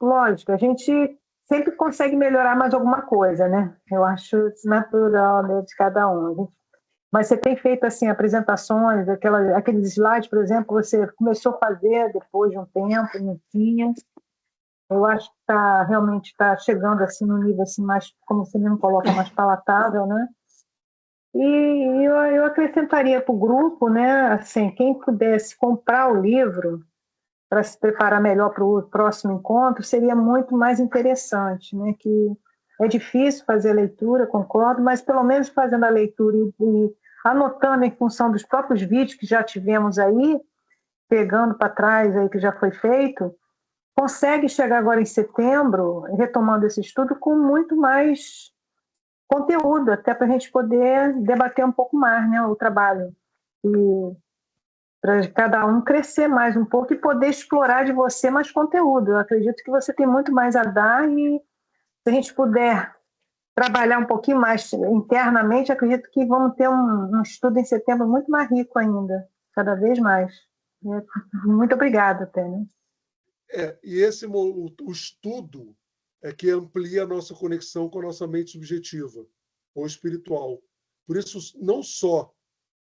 lógico, a gente sempre consegue melhorar mais alguma coisa, né? Eu acho isso natural, né, de cada um. Mas você tem feito assim apresentações, aqueles slides, por exemplo, você começou a fazer depois de um tempo, não tinha. Eu acho que realmente está chegando assim no nível assim mais, como você mesmo coloca, mais palatável, né? E eu acrescentaria para o grupo, né? Assim, quem pudesse comprar o livro para se preparar melhor para o próximo encontro, seria muito mais interessante, né? Que é difícil fazer a leitura, concordo, mas pelo menos fazendo a leitura e anotando em função dos próprios vídeos que já tivemos aí, pegando para trás aí que já foi feito, consegue chegar agora em setembro, retomando esse estudo, com muito mais conteúdo, até para a gente poder debater um pouco mais, né, o trabalho. E para cada um crescer mais um pouco e poder explorar de você mais conteúdo. Eu acredito que você tem muito mais a dar e se a gente puder trabalhar um pouquinho mais internamente, acredito que vamos ter um estudo em setembro muito mais rico ainda, cada vez mais. Muito obrigada, Tânia. E o estudo é que amplia a nossa conexão com a nossa mente subjetiva ou espiritual. Por isso, não só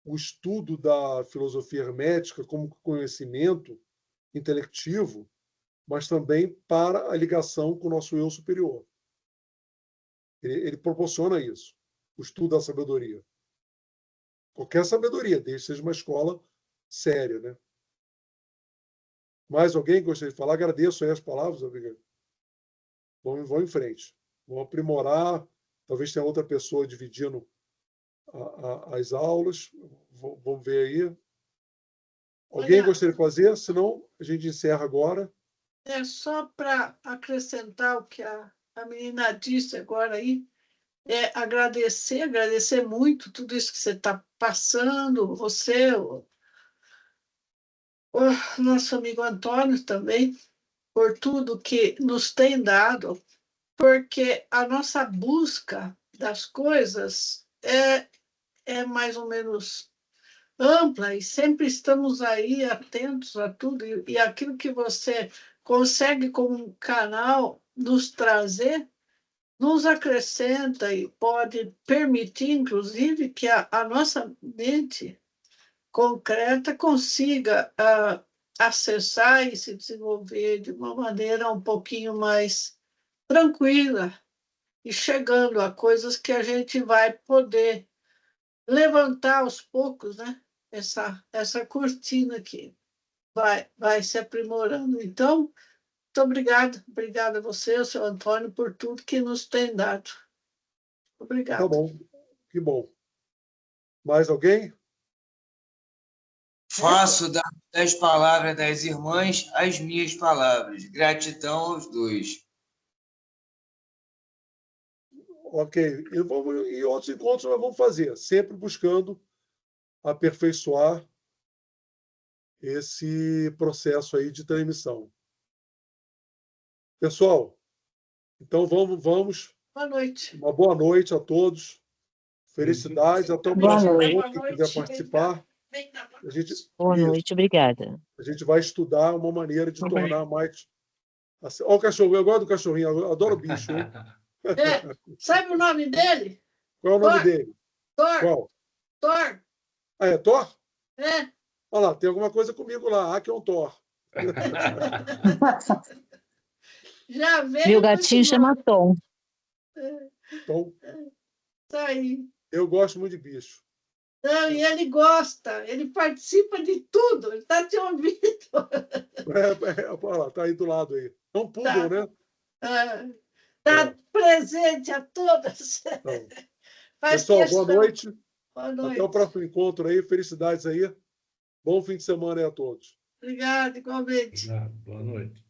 o estudo da filosofia hermética como conhecimento intelectivo, mas também para a ligação com o nosso eu superior. Ele proporciona isso, o estudo da sabedoria. Qualquer sabedoria, desde que seja uma escola séria, né? Mais alguém gostaria de falar? Agradeço aí as palavras, amiga. Vamos em frente. Vamos aprimorar. Talvez tenha outra pessoa dividindo as aulas. Vamos ver aí. Alguém gostaria de fazer? Senão, a gente encerra agora. É só para acrescentar o que a menina disse agora aí, agradecer muito tudo isso que você está passando, você, o nosso amigo Antônio também, por tudo que nos tem dado, porque a nossa busca das coisas é mais ou menos ampla e sempre estamos aí atentos a tudo, e aquilo que você consegue como um canal nos trazer, nos acrescenta e pode permitir, inclusive, que a nossa mente concreta consiga acessar e se desenvolver de uma maneira um pouquinho mais tranquila e chegando a coisas que a gente vai poder levantar aos poucos, né? Essa cortina aqui vai se aprimorando. Então, muito obrigada a você, ao seu Antônio, por tudo que nos tem dado. Obrigada. Tá bom, que bom. Mais alguém? Faço das palavras das irmãs as minhas palavras. Gratidão aos dois. Ok. E outros encontros nós vamos fazer, sempre buscando aperfeiçoar esse processo aí de transmissão. Pessoal, então vamos. Boa noite. Uma boa noite a todos. Felicidades. Até o Boa próximo noite. encontro. Quem quiser participar, Boa noite, obrigada. a gente vai estudar uma maneira de tornar mais. Olha o cachorro, eu gosto do cachorrinho, eu adoro bicho. Hein? Sabe o nome dele? Qual é o nome dele? Thor. Qual? Thor. Ah, é Thor? É. Olha lá, tem alguma coisa comigo lá. Que é um Thor. Já veio. Meu gatinho chama Tom. Então, Tá aí. eu gosto muito de bicho. Não, e ele gosta, ele participa de tudo, ele está te ouvindo. Olha lá, tá aí do lado aí. É um poodle, né? Está presente a todas. Então, Faz pessoal, questão. boa noite. Boa noite. Até o próximo encontro aí. Felicidades aí. Bom fim de semana aí a todos. Obrigada, igualmente. Obrigado. Boa noite.